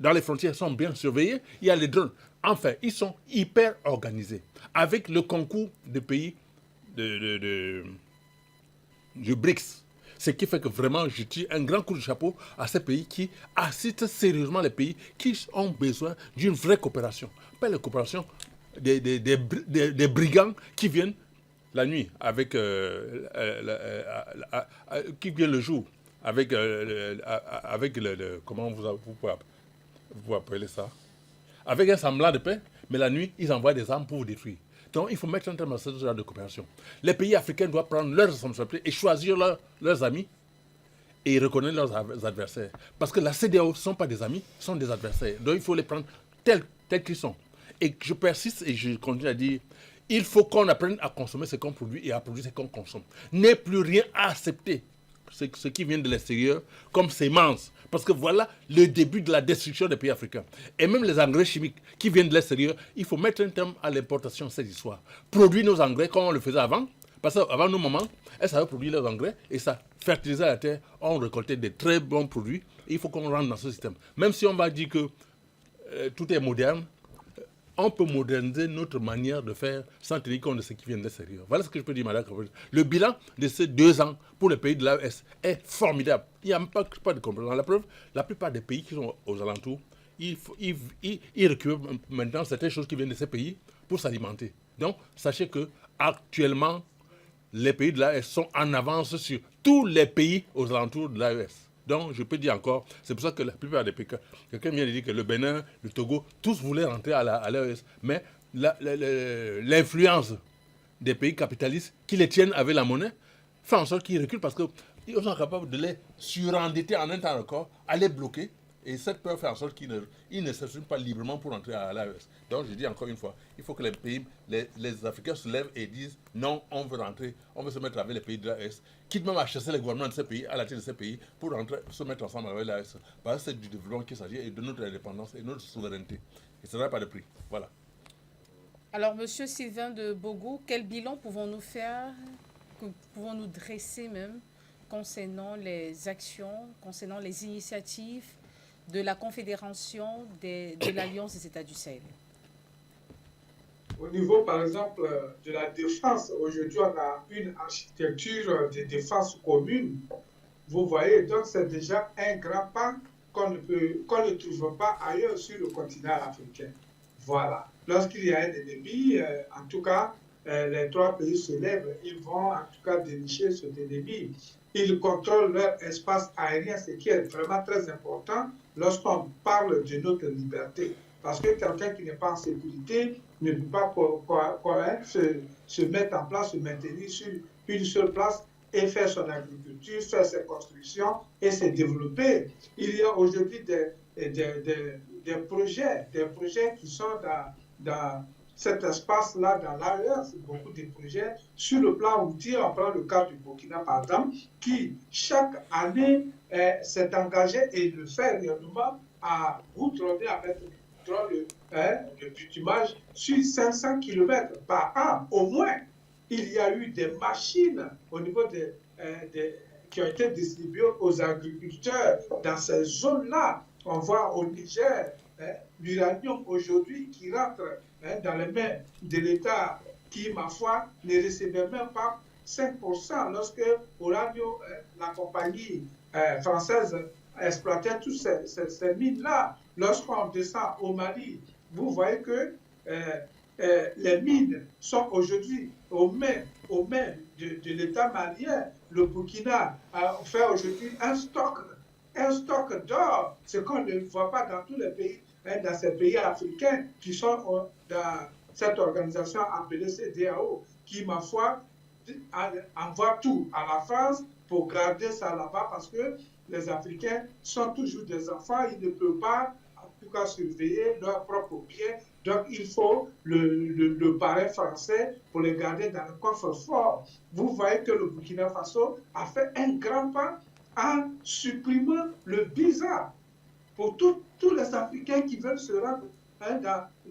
dans les frontières sont bien surveillés, il y a les drones. Enfin, ils sont hyper organisés, avec le concours des pays du BRICS. Ce qui fait que vraiment, je tire un grand coup de chapeau à ces pays qui assistent sérieusement les pays qui ont besoin d'une vraie coopération. Pas la coopération des brigands qui viennent la nuit, avec qui viennent le jour, avec comment vous appelez ça? Avec un semblant de paix, mais la nuit, ils envoient des armes pour vous détruire. Donc, il faut mettre un terme à ce genre de coopération. Les pays africains doivent prendre leurs responsabilités et choisir leurs amis et reconnaître leurs adversaires. Parce que la CEDEAO ne sont pas des amis, sont des adversaires. Donc, il faut les prendre tels qu'ils sont. Et je persiste et je continue à dire, il faut qu'on apprenne à consommer ce qu'on produit et à produire ce qu'on consomme. N'est plus rien à accepter, ce qui vient de l'extérieur, comme sémence. Parce que voilà le début de la destruction des pays africains. Et même les engrais chimiques qui viennent de l'extérieur, il faut mettre un terme à l'importation de cette histoire. Produire nos engrais comme on le faisait avant, Parce qu'avant nos mamans, elles savaient produire leurs engrais et ça fertilisait la terre, on récoltait des très bons produits. Et il faut qu'on rentre dans ce système. Même si on va dire que tout est moderne, on peut moderniser notre manière de faire sans tenir compte de ce qui vient de l'extérieur. Voilà ce que je peux dire, madame. Le bilan de ces 2 ans pour les pays de l'AES est formidable. Il n'y a pas de comparaison. La preuve, la plupart des pays qui sont aux alentours, ils récupèrent maintenant certaines choses qui viennent de ces pays pour s'alimenter. Donc, sachez que actuellement, les pays de l'AES sont en avance sur tous les pays aux alentours de l'AES. Donc, je peux dire encore, c'est pour ça que la plupart des pays, quelqu'un vient de dire que le Bénin, le Togo, tous voulaient rentrer à l'AES. Mais l'influence des pays capitalistes qui les tiennent avec la monnaie fait en sorte qu'ils reculent parce qu'ils sont capables de les surendetter en un temps record, à les bloquer. Et cette peur fait en sorte qu'ils ne s'expriment pas librement pour entrer à l'AES. Donc je dis encore une fois, il faut que les pays, les Africains se lèvent et disent non, on veut rentrer, on veut se mettre avec les pays de l'AES, quitte même à chasser les gouvernements de ces pays, à la tête de ces pays, pour rentrer, se mettre ensemble avec l'AES. Parce que c'est du développement qu'il s'agit et de notre indépendance et de notre souveraineté. Et ça n'a pas de prix. Voilà. Alors, Monsieur Sylvain de Bogo, quel bilan pouvons-nous faire, pouvons-nous dresser même, concernant les actions, concernant les initiatives de la Confédération de l'Alliance des États du Sahel? Au niveau, par exemple, de la défense, aujourd'hui, on a une architecture de défense commune. Vous voyez, donc c'est déjà un grand pas qu'on ne trouve pas ailleurs sur le continent africain. Voilà. Lorsqu'il y a un ennemi, en tout cas, les 3 pays se lèvent, ils vont en tout cas dénicher cet ennemi. Ils contrôlent leur espace aérien, ce qui est vraiment très important lorsqu'on parle de notre liberté. Parce que quelqu'un qui n'est pas en sécurité ne peut pas se mettre en place, se maintenir sur une seule place et faire son agriculture, faire ses constructions et se développer. Il y a aujourd'hui des projets qui sont dans cet espace-là, dans l'AES, beaucoup de projets. Sur le plan routier, on prend le cas du Burkina, par exemple, qui chaque année s'est engagé et le fait réellement à goudronner avec le bitumage sur 500 km par an, au moins. Il y a eu des machines au niveau qui ont été distribuées aux agriculteurs dans ces zones-là. On voit au Niger l'uranium aujourd'hui qui rentre dans les mains de l'État qui, ma foi, ne recevait même pas 5% lorsque Oranio, la compagnie française, exploitait toutes ces mines-là. Lorsqu'on descend au Mali, vous voyez que les mines sont aujourd'hui aux mains de l'État malien. Le Burkina fait aujourd'hui un stock d'or, ce qu'on ne voit pas dans tous les pays, dans ces pays africains qui sont dans cette organisation appelée CEDEAO, qui, ma foi, envoie tout à la France pour garder ça là-bas parce que les Africains sont toujours des enfants, ils ne peuvent pas, en tout cas, surveiller leurs propres biens. Donc, il faut le parrain français pour les garder dans le coffre-fort. Vous voyez que le Burkina Faso a fait un grand pas en supprimant le visa pour tous les Africains qui veulent se rendre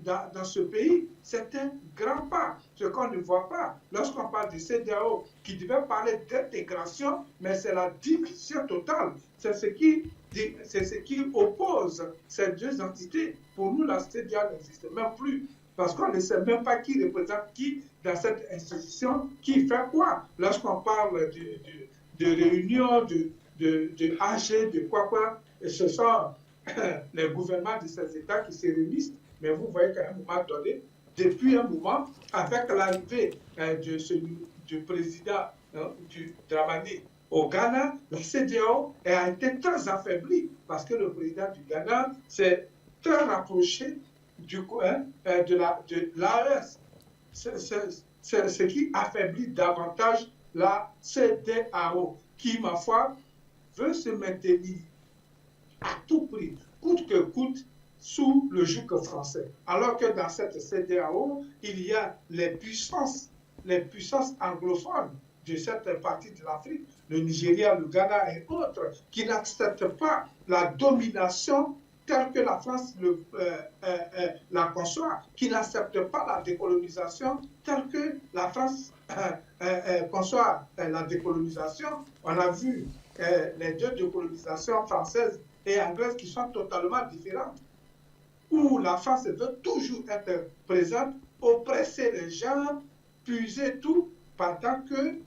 dans ce pays. C'est un grand pas, ce qu'on ne voit pas. Lorsqu'on parle du CEDEAO, qui devait parler d'intégration, mais c'est la division totale. C'est ce qui oppose ces 2 entités. Pour nous, la CEDEAO n'existe même plus, parce qu'on ne sait même pas qui représente qui dans cette institution, qui fait quoi. Lorsqu'on parle de réunion, de AG, de quoi, ce sont les gouvernements de ces États qui se réunissent, mais vous voyez qu'à un moment donné, depuis un moment, avec l'arrivée du président du Dramani au Ghana, la CEDEAO a été très affaiblie parce que le président du Ghana s'est très rapproché de l'AES. C'est ce qui affaiblit davantage la CEDEAO, qui, ma foi, veut se maintenir à tout prix, coûte que coûte, sous le joug français. Alors que dans cette CEDEAO, il y a les puissances anglophones de cette partie de l'Afrique, le Nigeria, le Ghana et autres, qui n'acceptent pas la domination telle que la France la conçoit, qui n'accepte pas la décolonisation telle que la France conçoit la décolonisation. On a vu les deux décolonisations françaises et anglaises qui sont totalement différentes, où la France veut toujours être présente, oppresser les gens, puiser tout, pendant que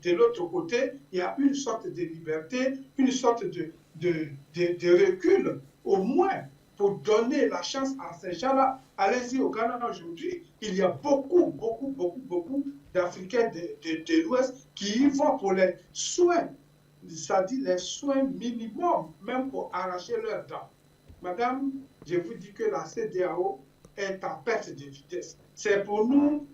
de l'autre côté, il y a une sorte de liberté, une sorte de recul, au moins pour donner la chance à ces gens-là. Allez-y au Ghana aujourd'hui, il y a beaucoup d'Africains de l'Ouest qui y vont pour les soins, c'est-à-dire les soins minimums, même pour arracher leurs dents. Madame, je vous dis que la CEDEAO est en perte de vitesse. C'est pour nous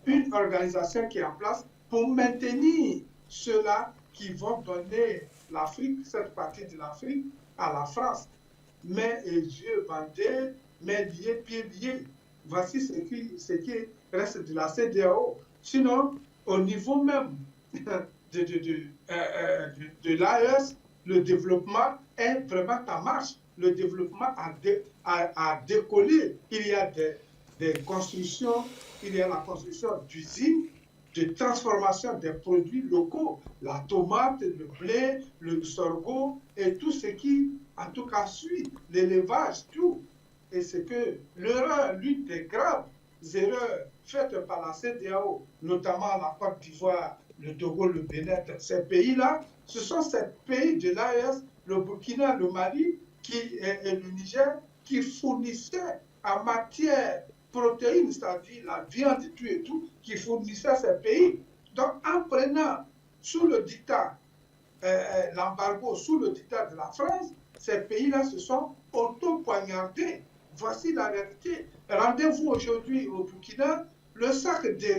une organisation qui est en place pour maintenir ceux-là qui vont donner l'Afrique, cette partie de l'Afrique, à la France. Mains et yeux bandés, mains liées, pieds liés. Voici ce qui reste de la CEDEAO. Sinon, au niveau même de l'AES, le développement est vraiment en marche. Le développement a décollé. Il y a des constructions, il y a la construction d'usines, de transformation des produits locaux, la tomate, le blé, le sorgho et tout ce qui, en tout cas, suit, l'élevage, tout. Et c'est que l'une des graves erreurs faites par la CEDEAO, notamment la Côte d'Ivoire, le Togo, le Bénin, ces pays-là, ce sont ces pays de l'AES, le Burkina, le Mali et le Niger, qui fournissaient en matière protéines, c'est-à-dire la viande et tout, qui fournissaient ces pays. Donc, en prenant sous le dictat, l'embargo sous le dictat de la France, ces pays-là se sont auto-poignardés. Voici la réalité. Rendez-vous aujourd'hui au Burkina, le sac de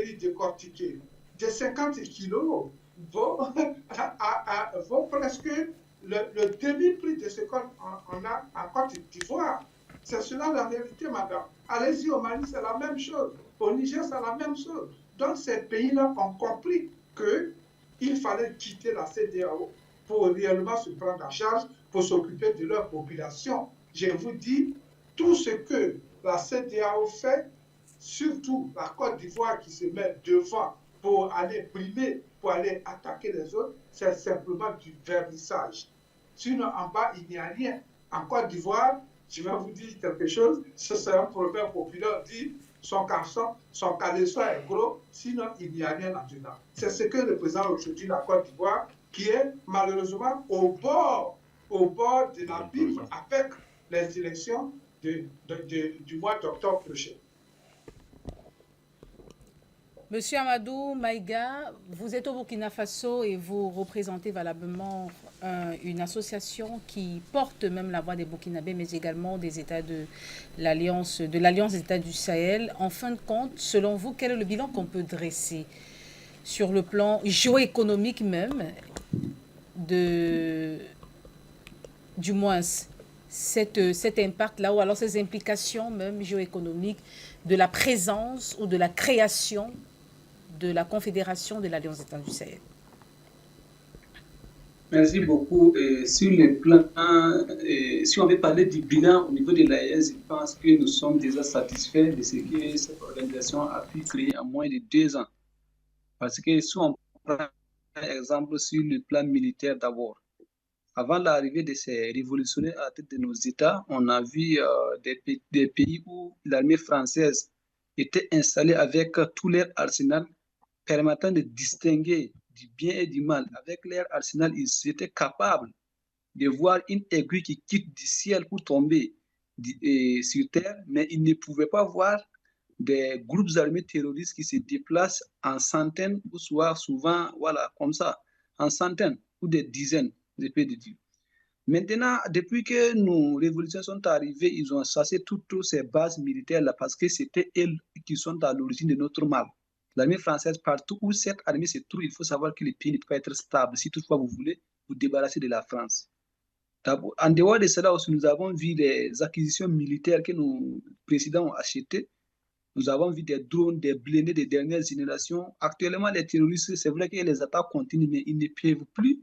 riz décortiqué de 50 kilos vaut presque le demi-prix de ce qu'on a en Côte d'Ivoire. C'est cela la réalité, madame. Allez-y au Mali, c'est la même chose. Au Niger, c'est la même chose. Donc, ces pays-là ont compris qu'il fallait quitter la CEDEAO pour réellement se prendre en charge, pour s'occuper de leur population. Je vous dis, tout ce que la CEDEAO fait, surtout la Côte d'Ivoire qui se met devant pour aller primer, pour aller attaquer les autres, c'est simplement du vernissage. Sinon, en bas, il n'y a rien. En Côte d'Ivoire, je vais vous dire quelque chose, c'est un proverbe populaire dit son caleçon est gros, sinon il n'y a rien là-dedans. C'est ce que représente aujourd'hui la Côte d'Ivoire, qui est malheureusement au bord de l'abîme avec les élections du mois d'octobre prochain. Monsieur Amadou Maïga, vous êtes au Burkina Faso et vous représentez valablement une association qui porte même la voix des Burkinabés, mais également des États de l'Alliance des États du Sahel. En fin de compte, selon vous, quel est le bilan qu'on peut dresser sur le plan géoéconomique même du moins cet impact-là, ou alors ces implications même géoéconomiques de la présence ou de la création de la Confédération de l'Alliance des États du Sahel? Merci beaucoup. Sur le plan, si on veut parler du bilan au niveau de l'AES, je pense que nous sommes déjà satisfaits de ce que cette organisation a pu créer en moins de 2 ans. Parce que si on prend un exemple sur le plan militaire d'abord, avant l'arrivée de ces révolutionnaires à la tête de nos États, on a vu des pays où l'armée française était installée avec tout leur arsenal permettant de distinguer du bien et du mal. Avec leur arsenal, ils étaient capables de voir une aiguille qui quitte du ciel pour tomber sur terre, mais ils ne pouvaient pas voir des groupes armés terroristes qui se déplacent en centaines, ou soit souvent, voilà, comme ça, en centaines ou des dizaines de pays de Dieu. Maintenant, depuis que nos révolutions sont arrivées, ils ont chassé toutes ces bases militaires-là parce que c'était elles qui sont à l'origine de notre mal. L'armée française, partout où cette armée se trouve, il faut savoir que le pays ne peut pas être stable si toutefois vous voulez vous débarrasser de la France. En dehors de cela aussi, nous avons vu des acquisitions militaires que nos présidents ont achetées. Nous avons vu des drones, des blindés de dernière génération. Actuellement, les terroristes, c'est vrai que les attaques continuent, mais ils ne peuvent plus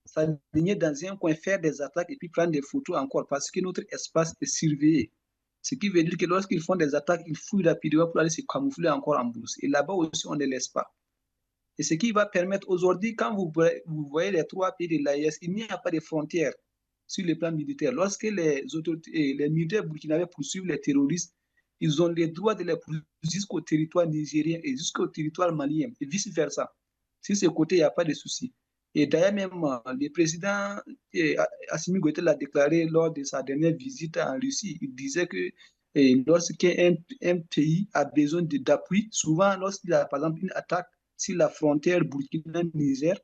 s'aligner dans un coin, faire des attaques et puis prendre des photos encore parce que notre espace est surveillé. Ce qui veut dire que lorsqu'ils font des attaques, ils fouillent rapidement pour aller se camoufler encore en brousse. Et là-bas aussi, on ne les laisse pas. Et ce qui va permettre aujourd'hui, quand vous voyez les 3 pays de l'AES, il n'y a pas de frontières sur le plan militaire. Lorsque les autorités, les militaires burkinabés poursuivent les terroristes, ils ont le droit de les poursuivre jusqu'au territoire nigérien et jusqu'au territoire malien, et vice-versa. Sur ce côté, il n'y a pas de souci. Et d'ailleurs, même le président Assimi Goïta l'a déclaré lors de sa dernière visite en Russie. Il disait que lorsqu'un pays a besoin d'appui, souvent lorsqu'il y a par exemple une attaque sur la frontière Burkina-Niger,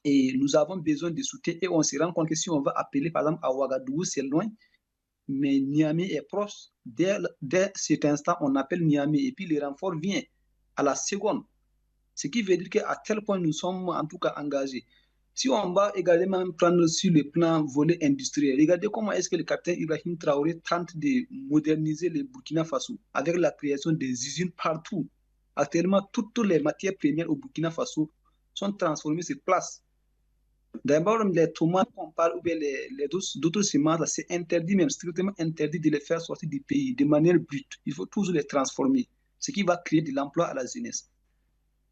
et nous avons besoin de soutien, et on se rend compte que si on va appeler par exemple à Ouagadougou, c'est loin, mais Niamey est proche. Dès cet instant, on appelle Niamey, et puis le renfort vient à la seconde. Ce qui veut dire qu'à tel point nous sommes en tout cas engagés. Si on va également prendre sur le plan volet industriel, regardez comment est-ce que le capitaine Ibrahim Traoré tente de moderniser le Burkina Faso avec la création des usines partout. Actuellement, toutes les matières premières au Burkina Faso sont transformées sur place. D'abord, les tomates qu'on parle ou bien d'autres semences, c'est interdit, même strictement interdit de les faire sortir du pays de manière brute. Il faut toujours les transformer, ce qui va créer de l'emploi à la jeunesse.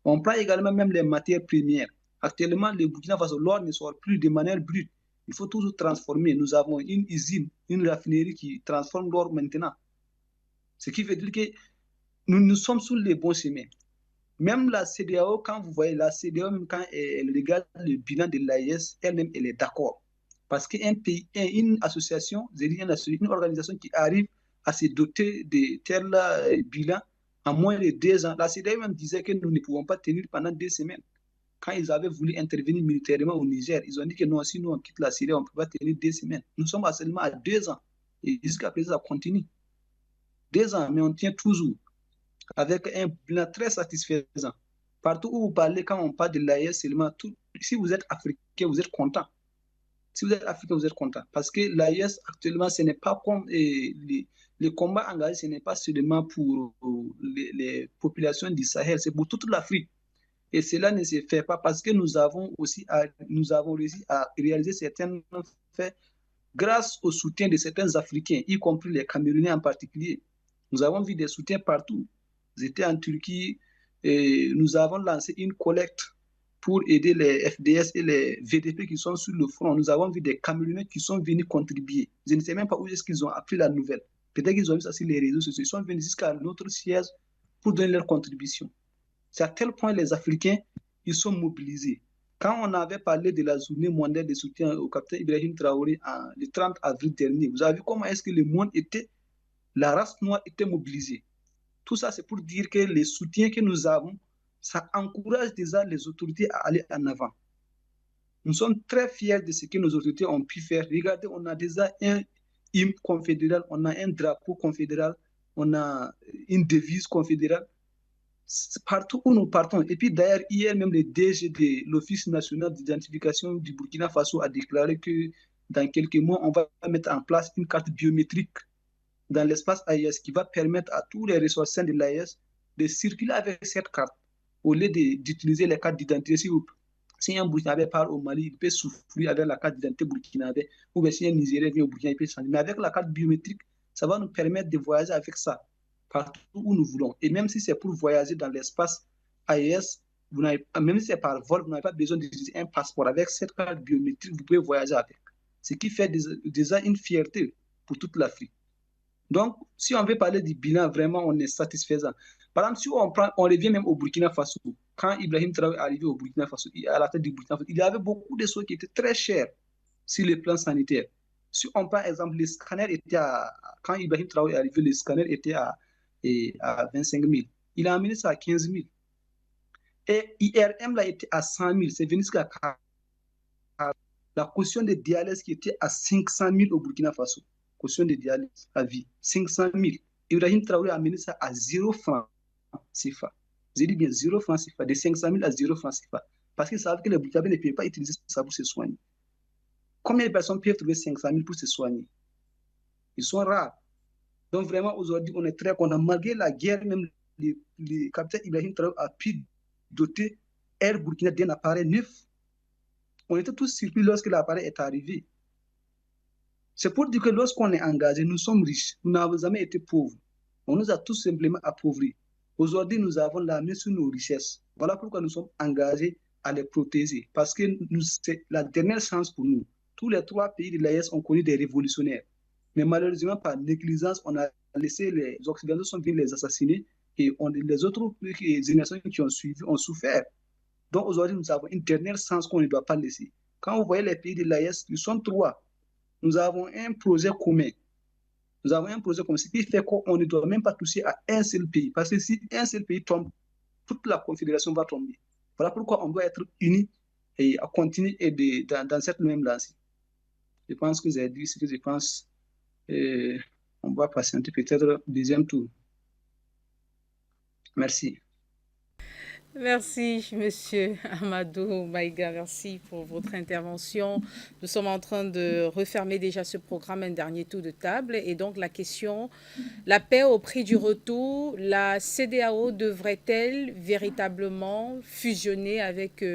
On prend également même les matières premières. Actuellement, le Burkina Faso, l'or ne sort plus de manière brute. Il faut toujours transformer. Nous avons une usine, une raffinerie qui transforme l'or maintenant. Ce qui veut dire que nous sommes sur les bons chemins. Même la CEDEAO, quand vous voyez la CEDEAO, même quand elle regarde le bilan de l'AES, elle-même, elle est d'accord. Parce qu'un pays, une association, une organisation qui arrive à se doter de tel bilan en moins de 2 ans, la CEDEAO même disait que nous ne pouvons pas tenir pendant 2 semaines. Quand ils avaient voulu intervenir militairement au Niger, ils ont dit que non, si nous on quitte la CEDEAO, on ne peut pas tenir 2 semaines. Nous sommes seulement à 2 ans. Et jusqu'à présent, ça continue. 2 ans, mais on tient toujours avec un bilan très satisfaisant. Partout où vous parlez, quand on parle de l'AES, seulement si vous êtes africain, vous êtes content. Si vous êtes africain, vous êtes content. Parce que l'AES, actuellement, ce n'est pas comme les combats engagés, ce n'est pas seulement pour les populations du Sahel, c'est pour toute l'Afrique. Et cela ne se fait pas parce que nous avons réussi à réaliser certains faits grâce au soutien de certains Africains, y compris les Camerounais en particulier. Nous avons vu des soutiens partout. J'étais en Turquie et nous avons lancé une collecte pour aider les FDS et les VDP qui sont sur le front. Nous avons vu des Camerounais qui sont venus contribuer. Je ne sais même pas où est-ce qu'ils ont appris la nouvelle. Peut-être qu'ils ont vu ça sur les réseaux sociaux. Ils sont venus jusqu'à notre siège pour donner leur contribution. C'est à tel point les Africains, ils sont mobilisés. Quand on avait parlé de la journée mondiale de soutien au capitaine Ibrahim Traoré le 30 avril dernier, vous avez vu comment est-ce que le monde était, la race noire était mobilisée. Tout ça, c'est pour dire que les soutiens que nous avons, ça encourage déjà les autorités à aller en avant. Nous sommes très fiers de ce que nos autorités ont pu faire. Regardez, on a déjà un hymne confédéral, on a un drapeau confédéral, on a une devise confédérale. Partout où nous partons. Et puis d'ailleurs, hier même, le DG de l'Office national d'identification du Burkina Faso a déclaré que dans quelques mois, on va mettre en place une carte biométrique dans l'espace AES qui va permettre à tous les ressortissants de l'AES de circuler avec cette carte au lieu d'utiliser les cartes d'identité. Si un Burkinabé part au Mali, il peut souffrir avec la carte d'identité burkinabé, ou bien si un Nigérien vient au Burkina, il peut changer. Mais avec la carte biométrique, ça va nous permettre de voyager avec ça partout où nous voulons. Et même si c'est pour voyager dans l'espace AES, même si c'est par vol, vous n'avez pas besoin d'utiliser un passeport. Avec cette carte biométrique, vous pouvez voyager avec. Ce qui fait déjà une fierté pour toute l'Afrique. Donc, si on veut parler du bilan, vraiment, on est satisfaisant. Par exemple, si on revient même au Burkina Faso, quand Ibrahim Traoré est arrivé au Burkina Faso, à la tête du Burkina Faso, il y avait beaucoup de choses qui étaient très chères sur le plan sanitaire. Si on prend exemple, les scanners étaient quand Ibrahim Traoré est arrivé, les scanners étaient à 25 000. Il a amené ça à 15 000. Et IRM là était à 100 000. C'est venu jusqu'à la caution de dialyse qui était à 500 000 au Burkina Faso. Caution de dialyse à vie, 500 000. Ibrahim Traoré a amené ça à 0 francs CFA. J'ai dit bien 0 francs CFA, de 500 000 à 0 francs CFA. Parce qu'ils savent que les Burkinabés ne peuvent pas utiliser ça pour se soigner. Combien de personnes peuvent trouver 500 000 pour se soigner? Ils sont rares. Donc vraiment, aujourd'hui, on est très content. Malgré la guerre, même le capitaine Ibrahim Traoré a pu doter Air Burkina d'un appareil neuf. On était tous surpris lorsque l'appareil est arrivé. C'est pour dire que lorsqu'on est engagé, nous sommes riches. Nous n'avons jamais été pauvres. On nous a tous simplement appauvris. Aujourd'hui, nous avons la main sur nos richesses. Voilà pourquoi nous sommes engagés à les protéger. Parce que c'est la dernière chance pour nous. Tous les 3 pays de l'AES ont connu des révolutionnaires. Mais malheureusement, par négligence, on a laissé les Occidentaux sont venus les assassiner et les autres générations qui ont suivi ont souffert. Donc aujourd'hui, nous avons une dernière chance qu'on ne doit pas laisser. Quand vous voyez les pays de l'AES, ils sont 3. Nous avons un projet commun. Nous avons un projet commun, ce qui fait qu'on ne doit même pas toucher à un seul pays. Parce que si un seul pays tombe, toute la confédération va tomber. Voilà pourquoi on doit être unis et à continuer dans cette même lancée. Je pense que j'ai dit ce que je pense. Et on va patienter peut-être au deuxième tour. Merci. Merci, Monsieur Amadou Maïga. Merci pour votre intervention. Nous sommes en train de refermer déjà ce programme, un dernier tour de table. Et donc, la question, la paix au prix du retour, la CEDEAO devrait-elle véritablement fusionner avec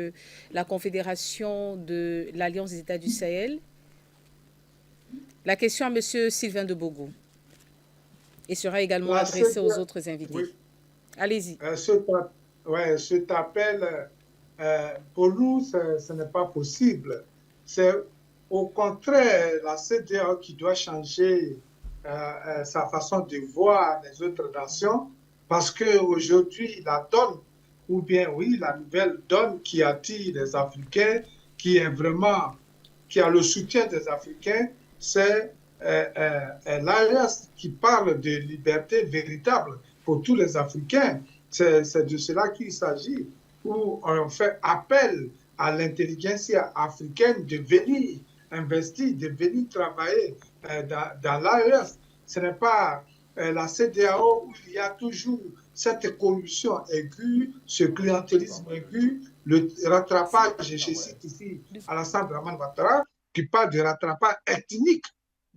la Confédération de l'Alliance des États du Sahel? La question à Monsieur Sylvain de Bogo et sera également adressée aux autres invités. Oui. Allez-y. Cet appel, pour nous, ce n'est pas possible. C'est au contraire la CEDEAO qui doit changer sa façon de voir les autres nations, parce qu'aujourd'hui, la donne, ou bien oui, la nouvelle donne qui attire les Africains, qui a le soutien des Africains, c'est l'AES qui parle de liberté véritable pour tous les Africains. C'est de cela qu'il s'agit, où on fait appel à l'intelligentsia africaine de venir investir, de venir travailler dans l'AES. Ce n'est pas la CEDEAO où il y a toujours cette corruption aiguë, ce clientélisme aigu, le rattrapage, je cite ici Alassane Dramane Ouattara, qui parle de rattrapage ethnique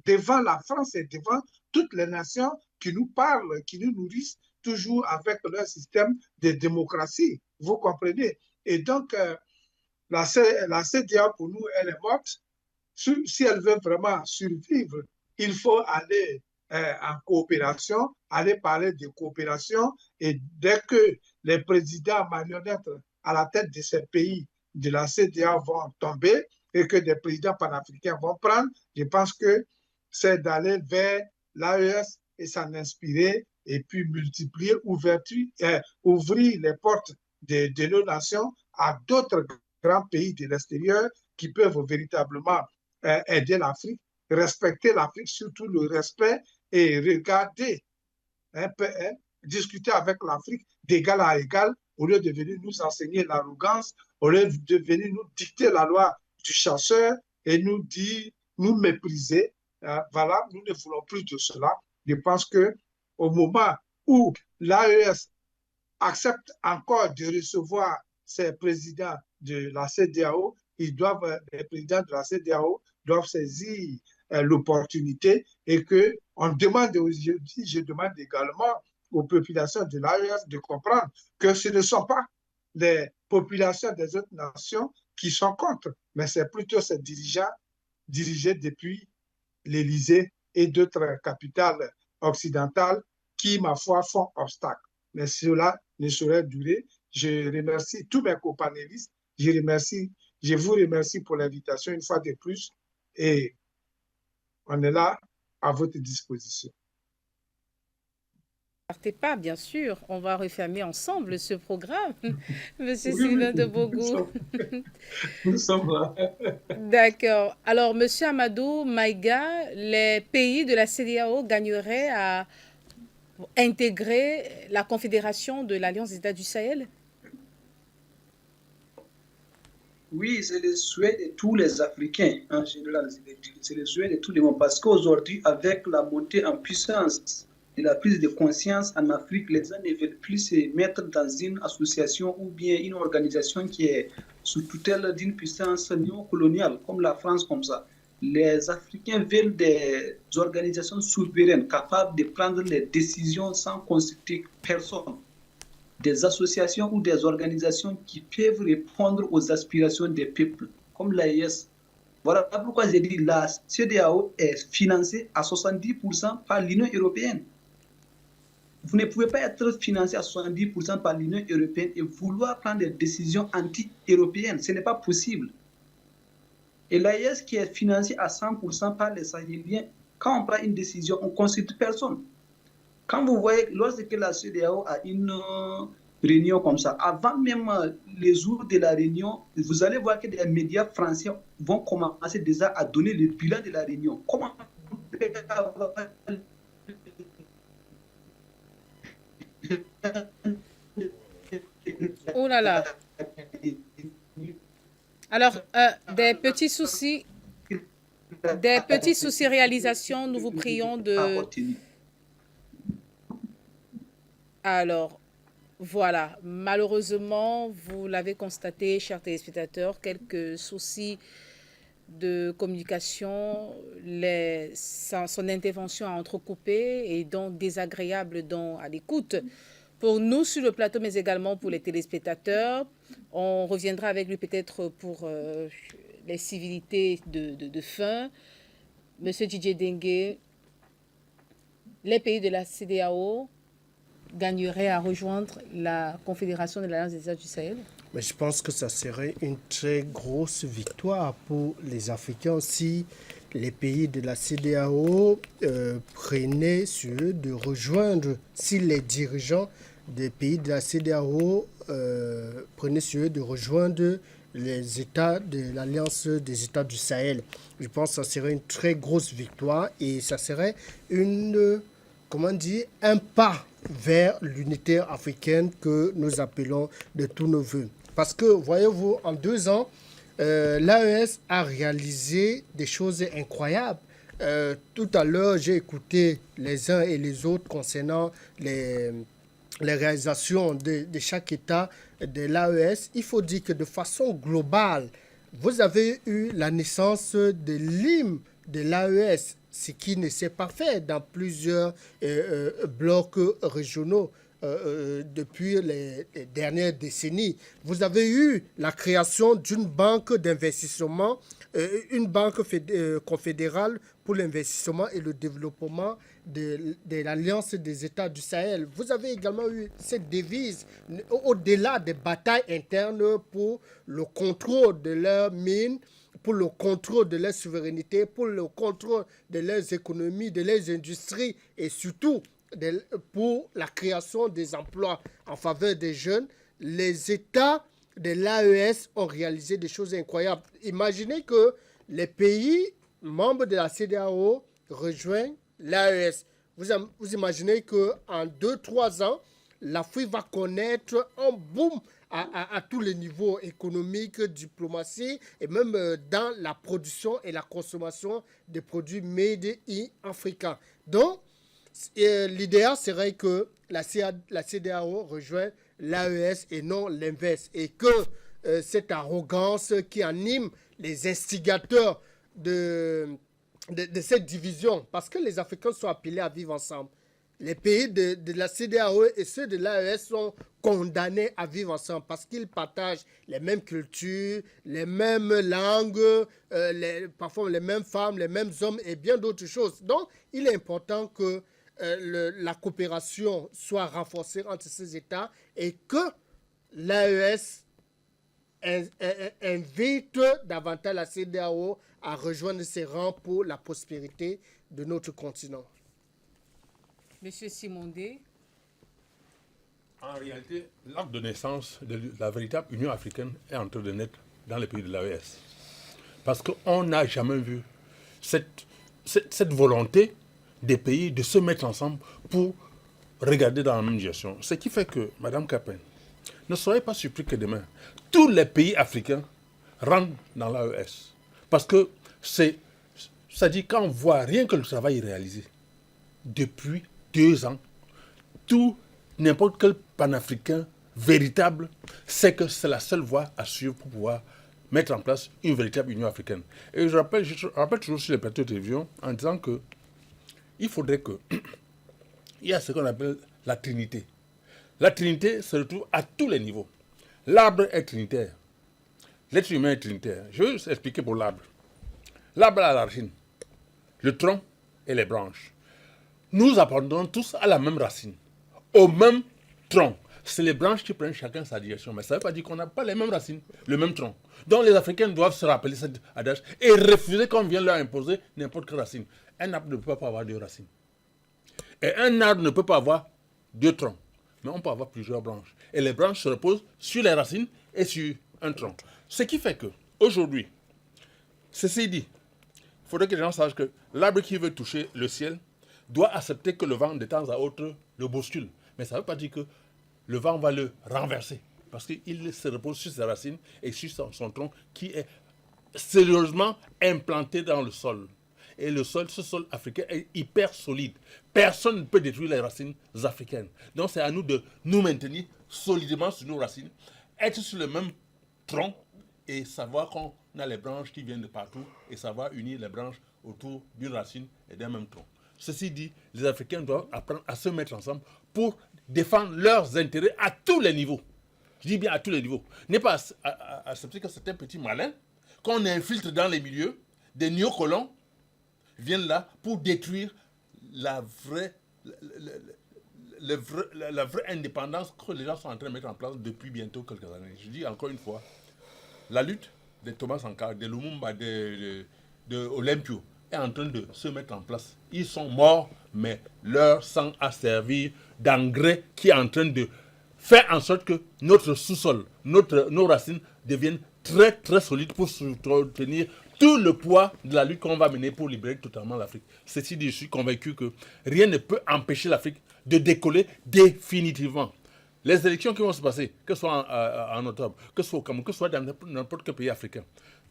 devant la France et devant toutes les nations qui nous parlent, qui nous nourrissent toujours avec leur système de démocratie. Vous comprenez? Et donc, la CEDEAO, pour nous, elle est morte. Si elle veut vraiment survivre, il faut aller en coopération, aller parler de coopération. Et dès que les présidents marionnettes à la tête de ces pays de la CEDEAO vont tomber et que des présidents panafricains vont prendre, je pense que c'est d'aller vers l'AES et s'en inspirer et puis multiplier, ouvrir les portes de nos nations à d'autres grands pays de l'extérieur qui peuvent véritablement aider l'Afrique, respecter l'Afrique, surtout le respect et regarder, discuter avec l'Afrique d'égal à égal, au lieu de venir nous enseigner l'arrogance, au lieu de venir nous dicter la loi du chasseur et nous dire, nous mépriser. Voilà, nous ne voulons plus de cela. Je pense qu'au moment où l'AES accepte encore de recevoir ces présidents de la CEDEAO, les présidents de la CEDEAO doivent saisir l'opportunité et qu'on demande aujourd'hui, je demande également aux populations de l'AES de comprendre que ce ne sont pas les populations des autres nations qui sont contre, mais c'est plutôt ces dirigeants dirigés depuis l'Élysée et d'autres capitales occidentales qui, ma foi, font obstacle. Mais cela ne saurait durer. Je remercie tous mes copanélistes. Je vous remercie pour l'invitation une fois de plus et on est là à votre disposition. Ne partez pas, bien sûr. On va refermer ensemble ce programme. Monsieur Sylvain de Bogo. Nous sommes là. D'accord. Alors, Monsieur Amadou Maïga, les pays de la CEDEAO gagneraient à intégrer la Confédération de l'Alliance des États du Sahel? Oui, c'est le souhait de tous les Africains en général. C'est le souhait de tous les monde. Parce qu'aujourd'hui, avec la montée en puissance et la prise de conscience en Afrique, les gens ne veulent plus se mettre dans une association ou bien une organisation qui est sous tutelle d'une puissance néocoloniale, comme la France, comme ça. Les Africains veulent des organisations souveraines capables de prendre les décisions sans consulter personne. Des associations ou des organisations qui peuvent répondre aux aspirations des peuples. comme l'AES. Voilà pourquoi j'ai dit la CEDEAO est financée à 70% par l'Union européenne. Vous ne pouvez pas être financé à 70% par l'Union européenne et vouloir prendre des décisions anti-européennes. Ce n'est pas possible. Et l'AES qui est financé à 100% par les Sahéliens, quand on prend une décision, on ne consulte personne. Quand vous voyez, lorsque la CEDEAO a une réunion comme ça, avant même les jours de la réunion, vous allez voir que des médias français vont commencer déjà à donner le bilan de la réunion. Comment Oh là là. Alors, des petits soucis réalisation, nous vous prions de... Alors, voilà, malheureusement, vous l'avez constaté, chers téléspectateurs, quelques soucis de communication, son intervention a entrecoupé et donc désagréable à l'écoute pour nous sur le plateau, mais également pour les téléspectateurs. On reviendra avec lui peut-être pour les civilités de fin. Monsieur Didier Dengue, les pays de la CEDEAO gagneraient à rejoindre la Confédération de l'Alliance des États du Sahel? Mais je pense que ça serait une très grosse victoire pour les Africains si les pays de la CEDEAO prenaient sur eux de rejoindre, si les dirigeants des pays de la CEDEAO prenaient sur eux de rejoindre les États de l'Alliance des États du Sahel. Je pense que ça serait une très grosse victoire et ça serait un pas vers l'unité africaine que nous appelons de tous nos voeux. Parce que, voyez-vous, en 2 ans, l'AES a réalisé des choses incroyables. Tout à l'heure, j'ai écouté les uns et les autres concernant les réalisations de chaque État de l'AES. Il faut dire que de façon globale, vous avez eu la naissance de l'hymne de l'AES, ce qui ne s'est pas fait dans plusieurs blocs régionaux depuis les dernières décennies. Vous avez eu la création d'une banque d'investissement, une banque confédérale pour l'investissement et le développement de l'Alliance des États du Sahel. Vous avez également eu cette devise, au-delà des batailles internes pour le contrôle de leurs mines, pour le contrôle de leur souveraineté, pour le contrôle de leurs économies, de leurs industries et surtout pour la création des emplois en faveur des jeunes. Les États de l'AES ont réalisé des choses incroyables. Imaginez que les pays membres de la CEDEAO rejoignent l'AES. Vous imaginez qu'en 2-3 ans, l'Afrique va connaître un boom à tous les niveaux économiques, diplomatie et même dans la production et la consommation des produits made in Africa. Donc, l'idéal serait que la CEDEAO rejoigne l'AES et non l'inverse. Et que cette arrogance qui anime les instigateurs de cette division, parce que les Africains sont appelés à vivre ensemble. Les pays de la CEDEAO et ceux de l'AES sont condamnés à vivre ensemble parce qu'ils partagent les mêmes cultures, les mêmes langues, parfois les mêmes femmes, les mêmes hommes et bien d'autres choses. Donc, il est important que la coopération soit renforcée entre ces États et que l'AES invite davantage la CEDEAO à rejoindre ses rangs pour la prospérité de notre continent. Monsieur Simondé. En réalité, l'acte de naissance de la véritable Union africaine est en train de naître dans les pays de l'AES. Parce qu'on n'a jamais vu cette volonté des pays de se mettre ensemble pour regarder dans la même direction. Ce qui fait que, Madame Capen, ne soyez pas surpris que demain, tous les pays africains rentrent dans l'AES. Parce que ça dit quand on voit rien que le travail réalisé depuis 2 ans, n'importe quel panafricain véritable sait que c'est la seule voie à suivre pour pouvoir mettre en place une véritable Union africaine. Et je rappelle toujours sur les plateaux de télévision en disant que il faudrait que il y a ce qu'on appelle la Trinité. La Trinité se retrouve à tous les niveaux. L'arbre est trinitaire. L'être humain est trinitaire. Je vais vous expliquer pour l'arbre. L'arbre a la racine, le tronc et les branches. Nous appartenons tous à la même racine, au même tronc. C'est les branches qui prennent chacun sa direction. Mais ça ne veut pas dire qu'on n'a pas les mêmes racines, le même tronc. Donc les Africains doivent se rappeler cet adage et refuser qu'on vienne leur imposer n'importe quelle racine. Un arbre ne peut pas avoir deux racines. Et un arbre ne peut pas avoir deux troncs. Mais on peut avoir plusieurs branches. Et les branches se reposent sur les racines et sur un tronc. Ce qui fait que, aujourd'hui, ceci dit, il faudrait que les gens sachent que l'arbre qui veut toucher le ciel doit accepter que le vent, de temps à autre, le bouscule. Mais ça ne veut pas dire que le vent va le renverser. Parce qu'il se repose sur ses racines et sur son tronc qui est sérieusement implanté dans le sol. Et le sol, ce sol africain est hyper solide. Personne ne peut détruire les racines africaines. Donc c'est à nous de nous maintenir solidement sur nos racines, être sur le même tronc et savoir qu'on a les branches qui viennent de partout et savoir unir les branches autour d'une racine et d'un même tronc. Ceci dit, les Africains doivent apprendre à se mettre ensemble pour défendre leurs intérêts à tous les niveaux. Je dis bien à tous les niveaux. N'est pas accepter que certains petits malins qu'on infiltre dans les milieux, des néocolons, viennent là pour détruire la vraie indépendance que les gens sont en train de mettre en place depuis bientôt quelques années. Je dis encore une fois, la lutte de Thomas Sankara, de Lumumba, de Olympio est en train de se mettre en place. Ils sont morts, mais leur sang a servi d'engrais qui est en train de faire en sorte que notre sous-sol, nos racines deviennent très très solides pour soutenir tout le poids de la lutte qu'on va mener pour libérer totalement l'Afrique. Ceci dit, je suis convaincu que rien ne peut empêcher l'Afrique de décoller définitivement. Les élections qui vont se passer, que ce soit en octobre, que ce soit au Cameroun, que ce soit dans n'importe quel pays africain,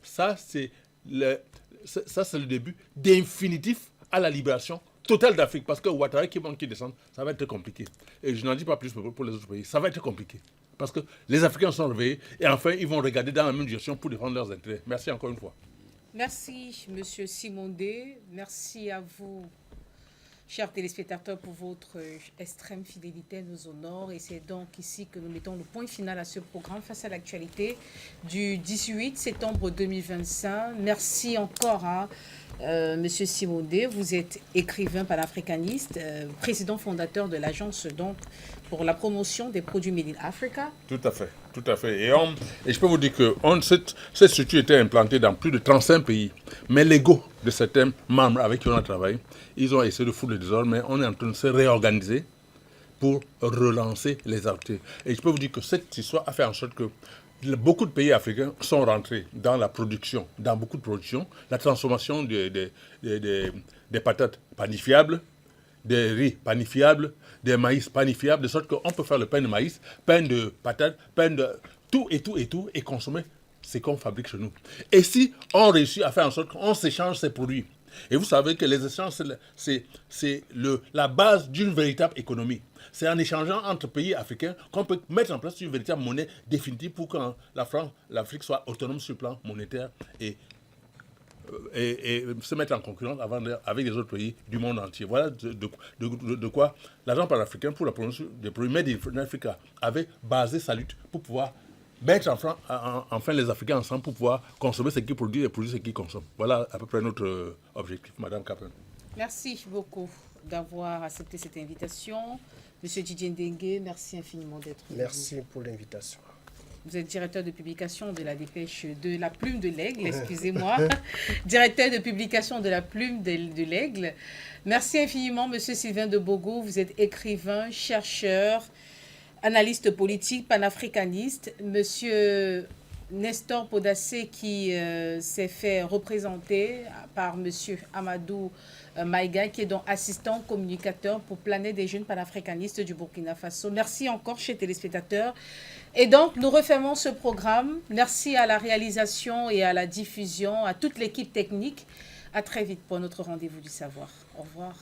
ça c'est le début définitif à la libération totale d'Afrique. Parce que Ouattara qui descend, ça va être compliqué. Et je n'en dis pas plus pour les autres pays. Ça va être compliqué. Parce que les Africains sont réveillés et enfin ils vont regarder dans la même direction pour défendre leurs intérêts. Merci encore une fois. Merci, Monsieur Simondé. Merci à vous, chers téléspectateurs, pour votre extrême fidélité à nos honneurs. Et c'est donc ici que nous mettons le point final à ce programme face à l'actualité du 18 septembre 2025. Merci encore à Monsieur Simondé. Vous êtes écrivain panafricaniste, président fondateur de l'agence donc pour la promotion des produits Made in Africa. Tout à fait, tout à fait. Et je peux vous dire que cette structure était implantée dans plus de 35 pays. Mais l'ego de certains membres avec qui on a travaillé, ils ont essayé de foutre le désordre, mais on est en train de se réorganiser pour relancer les activités. Et je peux vous dire que cette histoire a fait en sorte que beaucoup de pays africains sont rentrés dans la production, dans beaucoup de productions, la transformation des patates panifiables, des riz panifiables, des maïs panifiables, de sorte qu'on peut faire le pain de maïs, pain de patates, pain de tout, et consommer ce qu'on fabrique chez nous. Et si on réussit à faire en sorte qu'on s'échange ces produits, et vous savez que les échanges, c'est la base d'une véritable économie. C'est en échangeant entre pays africains qu'on peut mettre en place une véritable monnaie définitive pour que l'Afrique soit autonome sur le plan monétaire et se mettre en concurrence avec les autres pays du monde entier. Voilà de quoi l'agent panafricain pour la promotion des produits Made in Africa avait basé sa lutte pour pouvoir mettre enfin les Africains ensemble pour pouvoir consommer ce qu'ils produisent et produire ce qu'ils consomment. Voilà à peu près notre objectif, Madame Capin. Merci beaucoup d'avoir accepté cette invitation. Monsieur Didier Ndengue, merci infiniment d'être venu. Merci pour l'invitation. Vous êtes directeur de publication de la dépêche de la Plume de l'Aigle, excusez-moi. Directeur de publication de la Plume de l'Aigle. Merci infiniment, Monsieur Sylvain de Bogo. Vous êtes écrivain, chercheur, analyste politique, panafricaniste. Monsieur Nestor Podassé qui s'est fait représenter par Monsieur Amadou Maïga, qui est donc assistant communicateur pour Planète des jeunes panafricanistes du Burkina Faso. Merci encore, chers téléspectateurs. Et donc, nous refermons ce programme. Merci à la réalisation et à la diffusion, à toute l'équipe technique. À très vite pour notre rendez-vous du savoir. Au revoir.